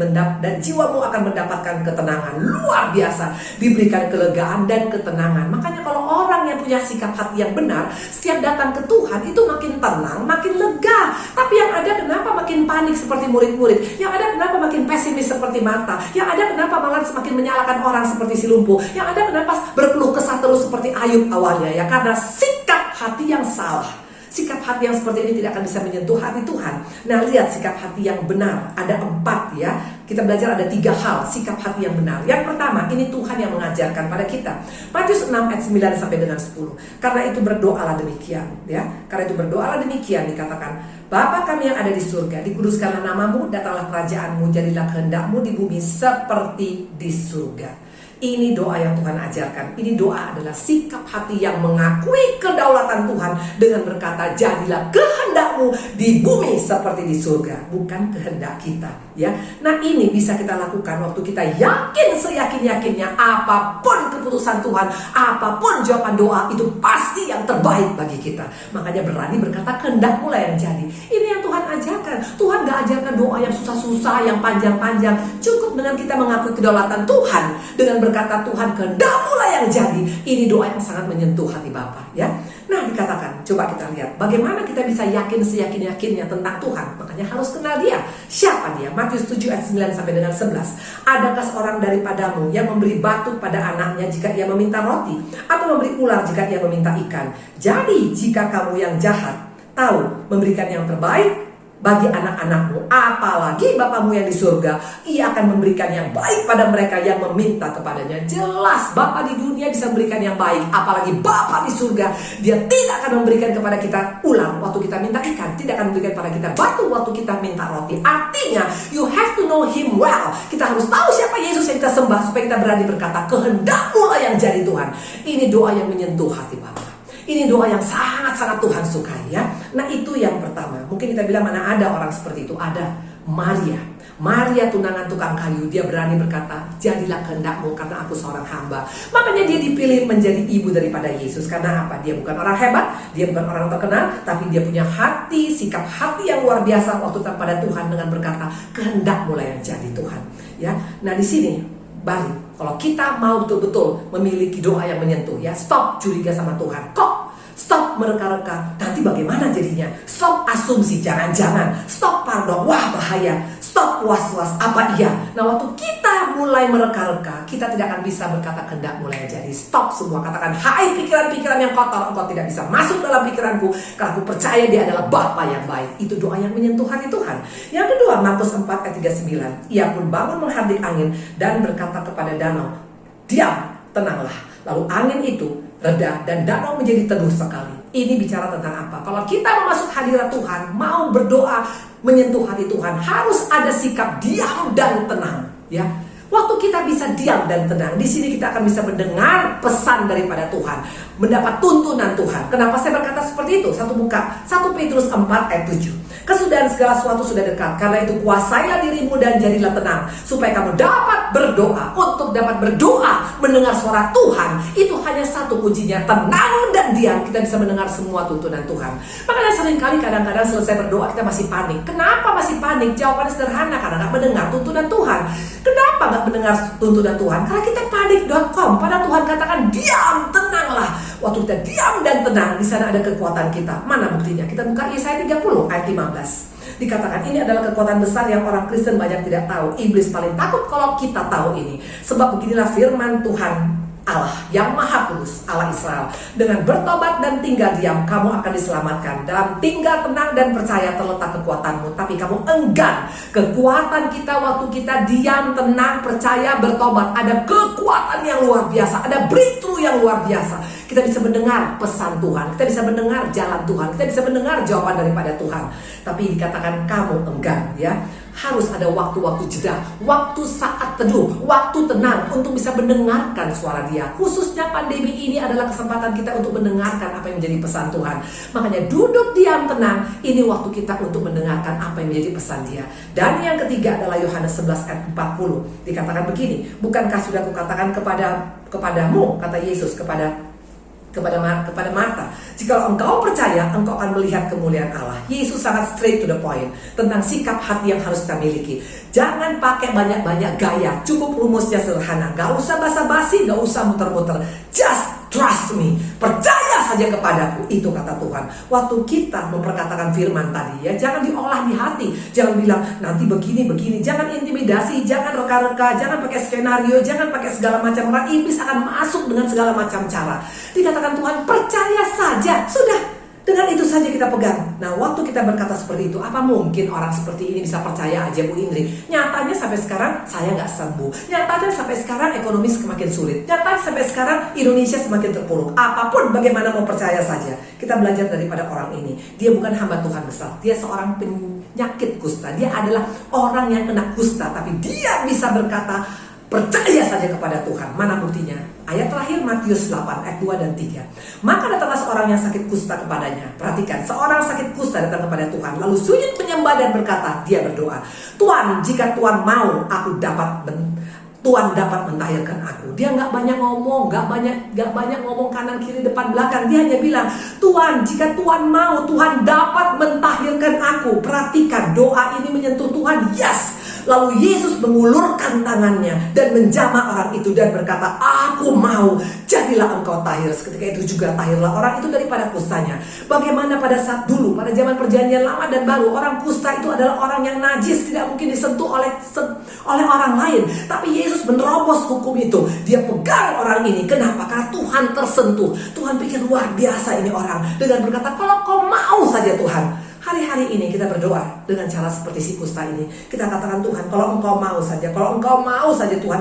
jiwamu akan mendapatkan ketenangan. Luar biasa, diberikan kelegaan dan ketenangan. Makanya kalau orang yang punya sikap hati yang benar, setiap datang ke Tuhan itu makin tenang, makin lega. Tapi yang ada kenapa makin panik seperti murid-murid? Yang ada kenapa makin pesimis seperti Marta? Yang ada kenapa malah semakin menyalahkan orang seperti si lumpuh? Yang ada kenapa berkeluh kesah terus seperti Ayub awalnya ya? Karena sikap hati yang salah. Sikap hati yang seperti ini tidak akan bisa menyentuh hati Tuhan. Nah, lihat sikap hati yang benar. Ada 4 ya. Kita belajar ada 3 hal sikap hati yang benar. Yang pertama, ini Tuhan yang mengajarkan pada kita. Matius 6 ayat 9 sampai dengan 10. Karena itu berdoalah demikian ya. Karena itu berdoalah demikian dikatakan, Bapa kami yang ada di surga, dikuduskanlah namamu, datanglah kerajaanmu, jadilah kehendakmu di bumi seperti di surga. Ini doa yang Tuhan ajarkan. Ini doa adalah sikap hati yang mengakui kedaulatan Tuhan dengan berkata, jadilah kehendakmu di bumi seperti di surga, bukan kehendak kita ya. Nah, ini bisa kita lakukan waktu kita yakin seyakin-yakinnya apapun keputusan Tuhan, apapun jawaban doa itu pasti yang terbaik bagi kita. Makanya berani berkata kehendakmu lah yang jadi. Ini yang Tuhan ajarkan. Tuhan gak ajarkan doa yang susah-susah, yang panjang-panjang. Cukup dengan kita mengakui kedaulatan Tuhan, dengan berkata Tuhan kehendakmu lah yang jadi. Ini doa yang sangat menyentuh hati Bapa ya. Nah, dikatakan, coba kita lihat bagaimana kita bisa yakin seyakin-yakinnya tentang Tuhan. Makanya harus kenal dia. Siapa dia? Matius 7 ayat 9 sampai dengan 11. Adakah seorang daripadamu yang memberi batu pada anaknya jika ia meminta roti, atau memberi ular jika ia meminta ikan? Jadi jika kamu yang jahat tahu memberikan yang terbaik bagi anak-anakmu, apalagi Bapamu yang di surga, ia akan memberikan yang baik pada mereka yang meminta kepadanya. Jelas Bapa di dunia bisa memberikan yang baik, apalagi Bapa di surga. Dia tidak akan memberikan kepada kita ular waktu kita minta ikan, tidak akan memberikan kepada kita batu waktu kita minta roti. Artinya you have to know him well. Kita harus tahu siapa Yesus yang kita sembah, supaya kita berani berkata kehendakmu lah yang jadi Tuhan. Ini doa yang menyentuh hati Bapa. Ini doa yang sangat-sangat Tuhan sukai ya. Nah, itu yang pertama. Mungkin kita bilang mana ada orang seperti itu. Ada Maria tunangan tukang kayu. Dia berani berkata, jadilah kehendakmu karena aku seorang hamba. Makanya dia dipilih menjadi ibu daripada Yesus. Karena apa? Dia bukan orang hebat, dia bukan orang terkenal, tapi dia punya hati, sikap hati yang luar biasa waktu pada Tuhan dengan berkata, kehendakmu lah yang jadi Tuhan ya. Nah, di sini balik. Kalau kita mau betul-betul memiliki doa yang menyentuh ya, stop curiga sama Tuhan. Stop mereka-reka, nanti bagaimana jadinya? Stop asumsi, jangan-jangan. Stop parno, wah bahaya. Stop was-was, apa iya? Nah, waktu kita mulai mereka-reka, kita tidak akan bisa berkata kehendak mulai jadi. Stop semua, katakan, hai pikiran-pikiran yang kotor, engkau tidak bisa masuk dalam pikiranku, karena aku percaya dia adalah Bapa yang baik. Itu doa yang menyentuh hati Tuhan. Yang kedua, Markus 4 ayat 39. Ia pun bangun menghardik angin dan berkata kepada danau, diam, tenanglah. Lalu angin itu reda dan danau menjadi teduh sekali. Ini bicara tentang apa? Kalau kita mau masuk hadirat Tuhan, mau berdoa menyentuh hati Tuhan, harus ada sikap diam dan tenang ya. Waktu kita bisa diam dan tenang, di sini kita akan bisa mendengar pesan daripada Tuhan, mendapat tuntunan Tuhan. Kenapa saya berkata seperti itu? 1 Petrus 4 ayat 7. Kesudahan segala sesuatu sudah dekat. Karena itu kuasailah dirimu dan jadilah tenang, supaya kamu dapat berdoa. Untuk dapat berdoa, mendengar suara Tuhan, itu hanya satu kuncinya, tenang dan diam. Kita bisa mendengar semua tuntunan Tuhan. Makanya seringkali kadang-kadang selesai berdoa kita masih panik. Kenapa masih panik? Jawabannya sederhana, karena gak mendengar tuntunan Tuhan. Kenapa gak mendengar tuntunan Tuhan? Karena kita panik.com. Pada Tuhan katakan diam, tenanglah. Waktu kita diam dan tenang, di sana ada kekuatan kita. Mana buktinya? Kita buka Yesaya 30 ayat 15. Dikatakan ini adalah kekuatan besar yang orang Kristen banyak tidak tahu. Iblis paling takut kalau kita tahu ini. Sebab beginilah firman Tuhan Allah yang Maha Kudus, Allah Israel. Dengan bertobat dan tinggal diam, kamu akan diselamatkan. Dalam tinggal tenang dan percaya terletak kekuatanmu. Tapi kamu enggan. Kekuatan kita waktu kita diam, tenang, percaya, bertobat, ada kekuatan yang luar biasa, ada breakthrough yang luar biasa. Kita bisa mendengar pesan Tuhan, kita bisa mendengar jalan Tuhan, kita bisa mendengar jawaban daripada Tuhan. Tapi dikatakan kamu enggan, ya. Harus ada waktu-waktu jeda, waktu saat teduh, waktu tenang untuk bisa mendengarkan suara Dia. Khususnya pandemi ini adalah kesempatan kita untuk mendengarkan apa yang menjadi pesan Tuhan. Makanya duduk diam tenang, ini waktu kita untuk mendengarkan apa yang menjadi pesan Dia. Dan yang ketiga adalah Yohanes 11 ayat 40. Dikatakan begini, bukankah sudah kukatakan kepadamu, kata Yesus kepada Marta, jika engkau percaya, engkau akan melihat kemuliaan Allah. Yesus sangat straight to the point tentang sikap hati yang harus kita miliki. Jangan pakai banyak-banyak gaya, cukup rumusnya sederhana. Gak usah basa-basi, gak usah muter-muter. Just trust me, percaya saja kepadaku. Itu kata Tuhan. Waktu kita memperkatakan firman tadi, ya, jangan diolah di hati. Jangan bilang nanti begini. Jangan intimidasi, jangan reka-reka, jangan pakai skenario, jangan pakai segala macam orang. Iblis akan masuk dengan segala macam cara. Dikatakan Tuhan, percaya saja. Sudah. Dengan itu saja kita pegang. Nah, waktu kita berkata seperti itu, apa mungkin orang seperti ini bisa percaya aja Bu Indri? Nyatanya sampai sekarang saya nggak sembuh. Nyatanya sampai sekarang ekonomi semakin sulit. Nyatanya sampai sekarang Indonesia semakin terpuruk. Apapun bagaimana mau percaya saja. Kita belajar daripada orang ini. Dia bukan hamba Tuhan besar. Dia seorang penyakit kusta. Dia adalah orang yang kena kusta. Tapi dia bisa berkata, percaya saja kepada Tuhan. Mana buktinya? Ayat terakhir Matius 8 ayat 2 dan 3. Maka datanglah seorang yang sakit kusta kepadanya. Perhatikan, seorang sakit kusta datang kepada Tuhan, lalu sujud menyembah dan berkata, dia berdoa, Tuhan, jika Tuhan mau, Tuhan dapat mentahirkan aku. Dia nggak banyak ngomong, nggak banyak ngomong kanan kiri depan belakang. Dia hanya bilang, Tuhan, jika Tuhan mau, Tuhan dapat mentahirkan aku. Perhatikan, doa ini menyentuh Tuhan. Yes. Lalu Yesus mengulurkan tangannya dan menjamah orang itu dan berkata, aku mau, jadilah engkau tahir. Ketika itu juga tahirlah orang itu daripada kustanya. Bagaimana pada saat dulu, pada zaman perjanjian lama dan baru, orang kusta itu adalah orang yang najis, tidak mungkin disentuh oleh orang lain. Tapi Yesus menerobos hukum itu. Dia pegang orang ini. Kenapa? Karena Tuhan tersentuh. Tuhan pikir luar biasa ini orang. Dengan berkata, kalau kau mau saja Tuhan. Hari-hari ini kita berdoa dengan cara seperti si kusta ini. Kita katakan, Tuhan, kalau engkau mau saja Tuhan,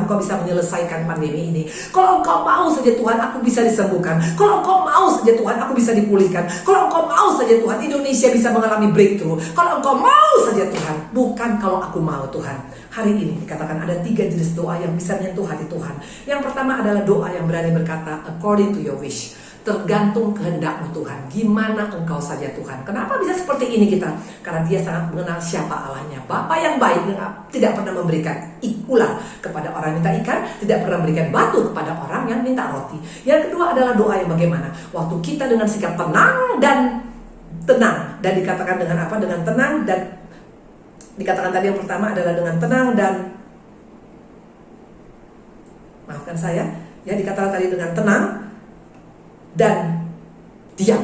engkau bisa menyelesaikan pandemi ini. Kalau engkau mau saja Tuhan, aku bisa disembuhkan. Kalau engkau mau saja Tuhan, aku bisa dipulihkan. Kalau engkau mau saja Tuhan, Indonesia bisa mengalami breakthrough. Kalau engkau mau saja Tuhan, bukan kalau aku mau Tuhan. Hari ini dikatakan ada 3 jenis doa yang bisa menyentuh hati Tuhan. Yang pertama adalah doa yang berani berkata, according to your wish. Tergantung kehendakmu Tuhan. Gimana engkau saja Tuhan. Kenapa bisa seperti ini kita? Karena dia sangat mengenal siapa Allahnya. Bapa yang baik tidak pernah memberikan ular kepada orang yang minta ikan, tidak pernah memberikan batu kepada orang yang minta roti. Yang kedua adalah doa yang bagaimana? Waktu kita dengan sikap tenang. Dan dikatakan dengan apa? Dengan tenang dan dikatakan tadi yang pertama adalah dengan tenang dan maafkan saya, ya, dikatakan tadi dengan tenang dan diam.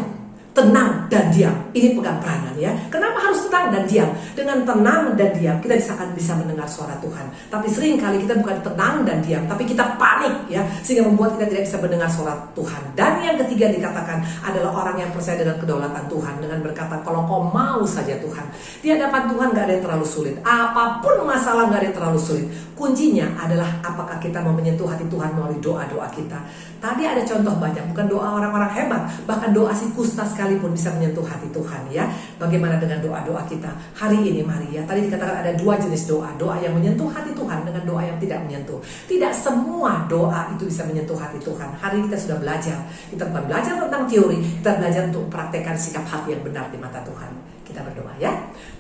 Tenang dan diam. Ini pegang peranan, ya. Kenapa harus tenang dan diam? Dengan tenang dan diam kita akan bisa mendengar suara Tuhan. Tapi sering kali kita bukan tenang dan diam, tapi kita panik, ya, sehingga membuat kita tidak bisa mendengar suara Tuhan. Dan yang ketiga dikatakan adalah orang yang percaya dengan kedaulatan Tuhan, dengan berkata, kalau kau mau saja Tuhan. Di hadapan Tuhan gak ada yang terlalu sulit. Apapun masalah gak ada yang terlalu sulit. Kuncinya adalah apakah kita mau menyentuh hati Tuhan melalui doa-doa kita. Tadi ada contoh banyak, bukan doa orang-orang hebat, bahkan doa si kusta sekalipun bisa menyentuh hati Tuhan, ya. Bagaimana dengan doa-doa kita hari ini, mari, ya. Tadi dikatakan ada 2 jenis doa. Doa yang menyentuh hati Tuhan dengan doa yang tidak menyentuh. Tidak semua doa itu bisa menyentuh hati Tuhan. Hari ini kita sudah belajar. Kita bukan belajar tentang teori, kita belajar untuk mempraktekkan sikap hati yang benar di mata Tuhan. Kita berdoa, ya.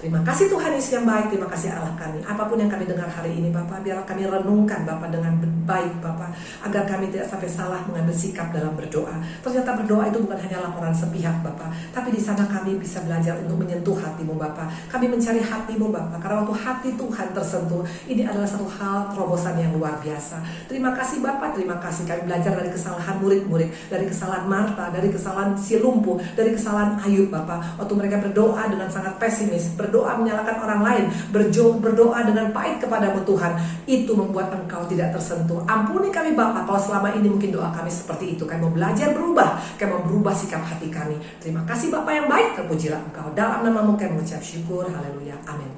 Terima kasih Tuhan Yesus yang baik, terima kasih Allah kami. Apapun yang kami dengar hari ini Bapak, biarlah kami renungkan Bapak dengan baik Bapak, agar kami tidak sampai salah mengambil sikap dalam berdoa. Ternyata berdoa itu bukan hanya laporan sepihak Bapak, tapi di sana kami bisa belajar untuk menyentuh hatimu Bapak. Kami mencari hatimu Bapak, karena waktu hati Tuhan tersentuh, ini adalah satu hal terobosan yang luar biasa. Terima kasih Bapak, terima kasih kami belajar dari kesalahan murid-murid, dari kesalahan Marta, dari kesalahan si lumpuh, dari kesalahan Ayub Bapak. Waktu mereka berdoa dengan sangat pesimis, berdoa menyalahkan orang lain, berdoa dengan pahit kepadamu Tuhan, itu membuat Engkau tidak tersentuh. Ampuni kami Bapak, kalau selama ini mungkin doa kami seperti itu. Kami mau belajar berubah, kami mau berubah sikap hati kami. Terima kasih Bapak yang baik, terpujilah Engkau. Dalam namamu kami mengucap syukur, haleluya, amin.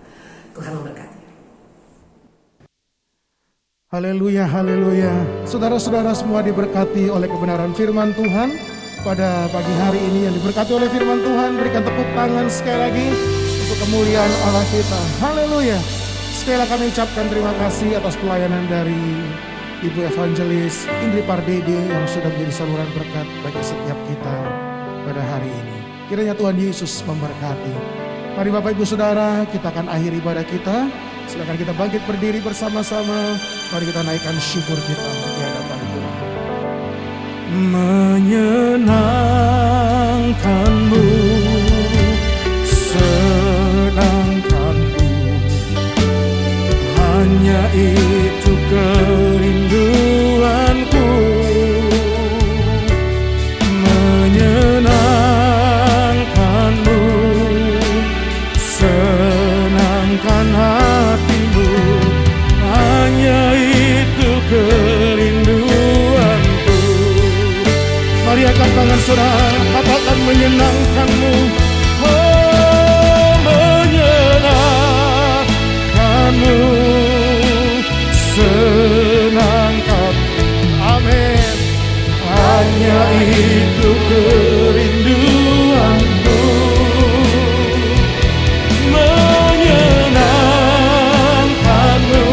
Tuhan memberkati. Haleluya, haleluya. Saudara-saudara semua diberkati oleh kebenaran firman Tuhan pada pagi hari ini. Yang diberkati oleh firman Tuhan, berikan tepuk tangan sekali lagi untuk kemuliaan Allah kita. Haleluya. Sekali lagi kami ucapkan terima kasih atas pelayanan dari Ibu Evangelis Indri Pardede yang sudah menjadi saluran berkat bagi setiap kita pada hari ini. Kiranya Tuhan Yesus memberkati. Mari Bapak Ibu Saudara, kita akan akhiri ibadah kita. Silakan kita bangkit berdiri bersama-sama. Mari kita naikkan syukur kita di hadapan Tuhan. Menyenangkanmu, senangkanmu, hanya itu kerinduanku. Menyenangkanmu, senangkan hatimu, hanya itu kerinduanku. Mari angkat tangan saudara, katakan menyenangkanmu. Oh, menyenangkanmu, senangkan. Amin. Hanya itu kerinduanku. Menyenangkanmu,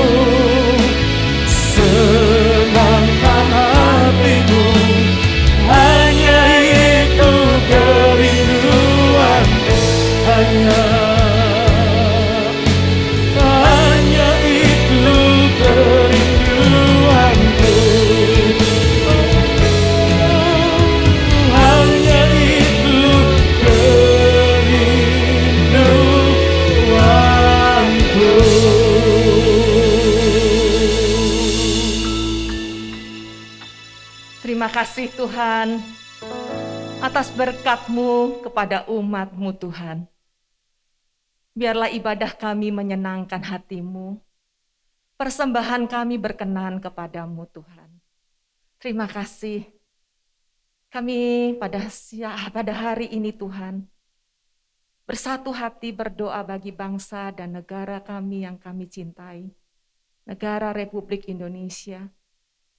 senangkan hatimu, hanya itu kerinduanku. Hanya itu kerinduanku. Hanya itu kerinduanku. Terima kasih Tuhan atas berkat-Mu kepada umat-Mu Tuhan. Biarlah ibadah kami menyenangkan hati-Mu. Persembahan kami berkenan kepadamu Tuhan. Terima kasih. Kami pada hari ini Tuhan, bersatu hati berdoa bagi bangsa dan negara kami yang kami cintai. Negara Republik Indonesia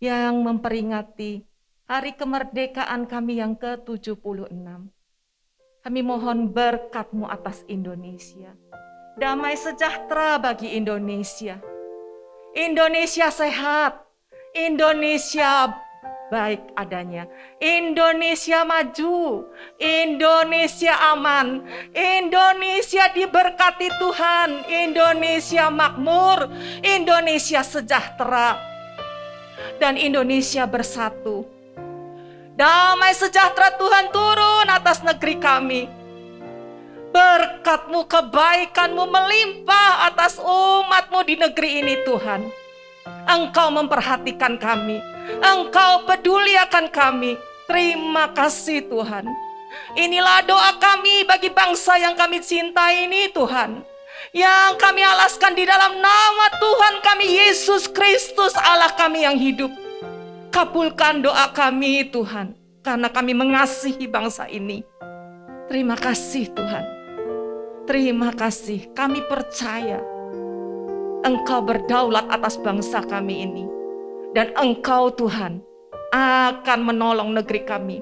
yang memperingati hari kemerdekaan kami yang ke-76. Kami mohon berkat-Mu atas Indonesia. Damai sejahtera bagi Indonesia. Indonesia sehat. Indonesia baik adanya. Indonesia maju. Indonesia aman. Indonesia diberkati Tuhan. Indonesia makmur. Indonesia sejahtera. Dan Indonesia bersatu. Damai sejahtera Tuhan turun atas negeri kami. Berkat-Mu, kebaikan-Mu melimpah atas umat-Mu di negeri ini Tuhan. Engkau memperhatikan kami. Engkau peduli akan kami. Terima kasih Tuhan. Inilah doa kami bagi bangsa yang kami cintai ini Tuhan. Yang kami alaskan di dalam nama Tuhan kami Yesus Kristus Allah kami yang hidup. Kabulkan doa kami Tuhan. Karena kami mengasihi bangsa ini. Terima kasih Tuhan. Terima kasih, kami percaya Engkau berdaulat atas bangsa kami ini. Dan Engkau Tuhan akan menolong negeri kami.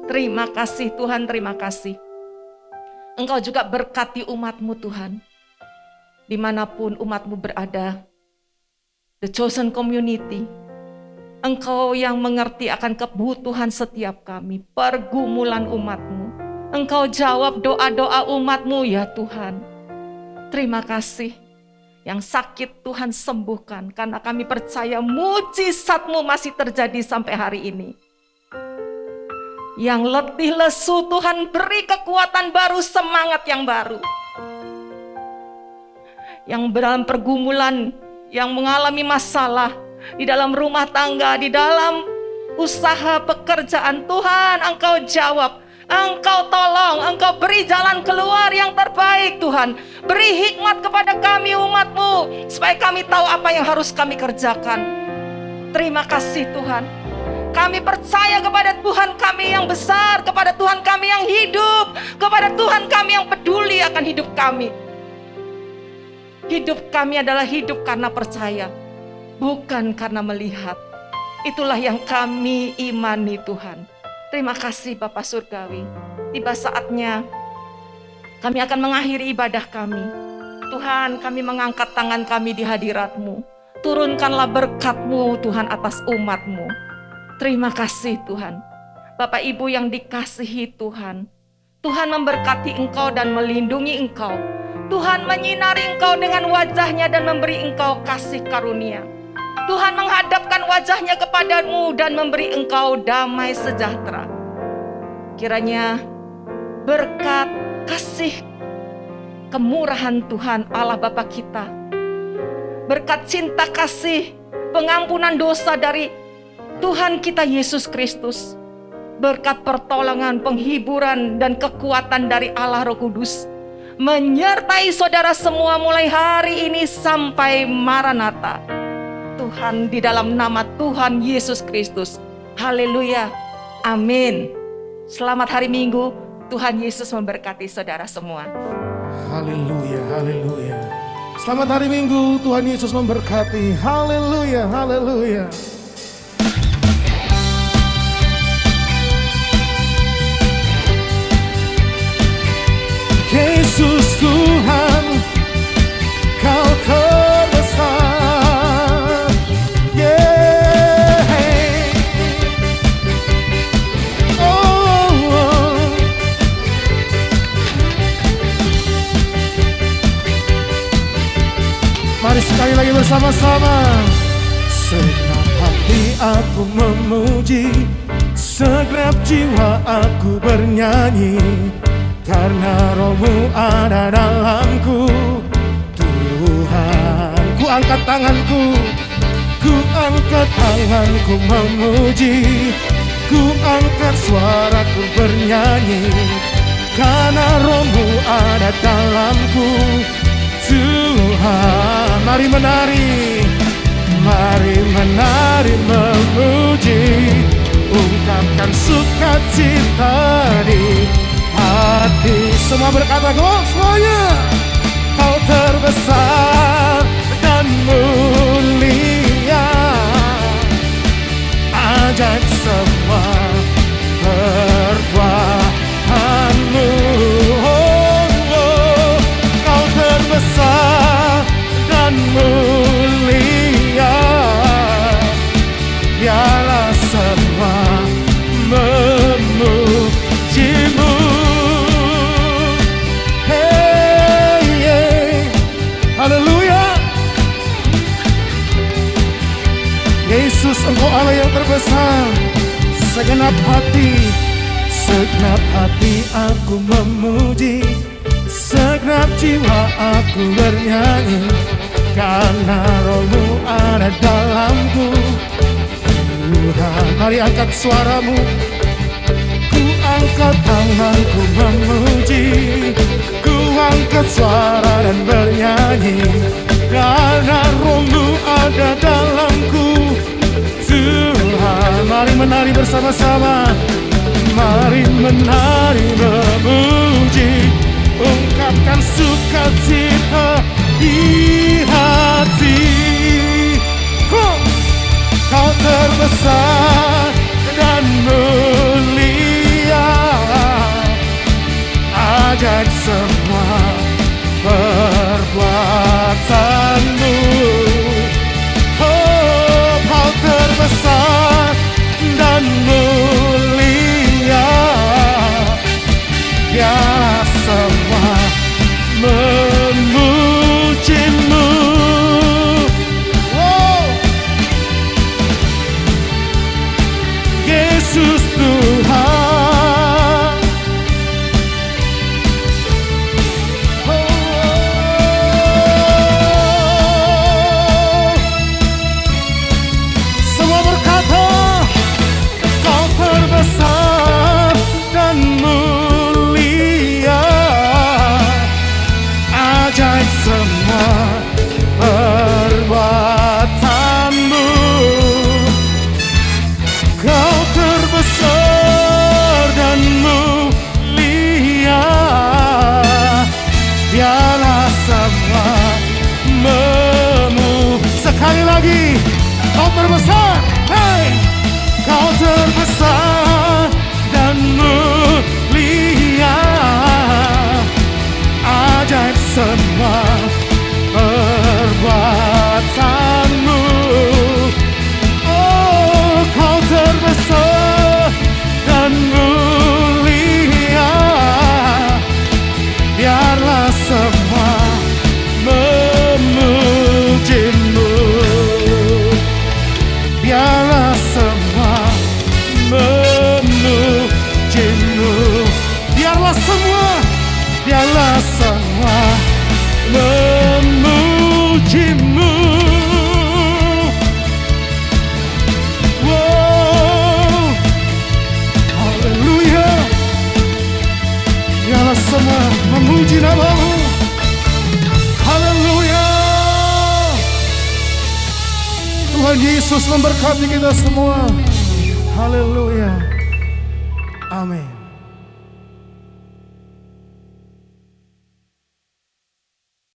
Terima kasih Tuhan, terima kasih. Engkau juga berkati umat-Mu Tuhan. Dimanapun umat-Mu berada, the chosen community. Engkau yang mengerti akan kebutuhan setiap kami, pergumulan umat-Mu. Engkau jawab doa-doa umat-Mu ya Tuhan. Terima kasih. Yang sakit Tuhan sembuhkan, karena kami percaya mujizat-Mu masih terjadi sampai hari ini. Yang letih lesu, Tuhan beri kekuatan baru, semangat yang baru. Yang dalam pergumulan, yang mengalami masalah di dalam rumah tangga, di dalam usaha pekerjaan, Tuhan Engkau jawab, Engkau tolong, Engkau beri jalan keluar yang terbaik Tuhan. Beri hikmat kepada kami umat-Mu, supaya kami tahu apa yang harus kami kerjakan. Terima kasih Tuhan. Kami percaya kepada Tuhan kami yang besar, kepada Tuhan kami yang hidup, kepada Tuhan kami yang peduli akan hidup kami. Hidup kami adalah hidup karena percaya, bukan karena melihat. Itulah yang kami imani Tuhan. Terima kasih Bapak Surgawi. Tiba saatnya kami akan mengakhiri ibadah kami. Tuhan, kami mengangkat tangan kami di hadirat-Mu. Turunkanlah berkat-Mu Tuhan atas umat-Mu. Terima kasih Tuhan. Bapak Ibu yang dikasihi Tuhan, Tuhan memberkati engkau dan melindungi engkau. Tuhan menyinari engkau dengan wajah-Nya dan memberi engkau kasih karunia. Tuhan menghadapkan wajah-Nya kepadamu dan memberi engkau damai sejahtera. Kiranya berkat, kasih, kemurahan Tuhan Allah Bapa kita, berkat cinta kasih, pengampunan dosa dari Tuhan kita Yesus Kristus, berkat pertolongan, penghiburan, dan kekuatan dari Allah Roh Kudus, menyertai saudara semua mulai hari ini sampai Maranatha. Tuhan, di dalam nama Tuhan Yesus Kristus. Haleluya. Amin. Selamat hari Minggu. Tuhan Yesus memberkati saudara semua. Haleluya, haleluya. Selamat hari Minggu, Tuhan Yesus memberkati. Haleluya, haleluya. Yesus Tuhan, Kau terbesar. Mari sekali lagi bersama-sama. Segenap hati aku memuji, segenap jiwa aku bernyanyi, karena Roh-Mu ada dalamku. Tuhan, ku angkat tanganku, ku angkat tanganku memuji, ku angkat suaraku bernyanyi, karena Roh-Mu ada dalamku. Tuhan, mari menari, mari menari memuji, ungkapkan sukacita di hati. Semua berkata, semuanya. Kau terbesar dan mulia, ajaib semua perbuatanmu. Kau terbesar dan mulia, biarlah semua memujimu. Haleluya. Yesus, Engkau Allah yang terbesar. Segenap hati aku memuji, segenap jiwa aku bernyanyi, karena Roh-Mu ada dalamku. Tuhan, mari angkat suaramu, ku angkat tanganku memuji, ku angkat suara dan bernyanyi, karena Roh-Mu ada dalamku. Tuhan, mari menari bersama-sama, mari menari memuji, ungkapkan sukacita di hati. Kau terbesar dan mulia, ajaib semua perbuatanmu. Oh, Kau terbesar dan mulia, ya semua memuji. Kau terbesar, hey, kau terbesar dan mulia, ajaib semua perbuatanmu. Oh, kau terbesar dan mulia, biarlah semua memujimu. Biarlah semua memujimu. Biarlah semua memujimu. Wow, haleluya. Biarlah semua memuji namamu. Haleluya. Tuhan Yesus memberkati kita semua. Haleluya. Amin.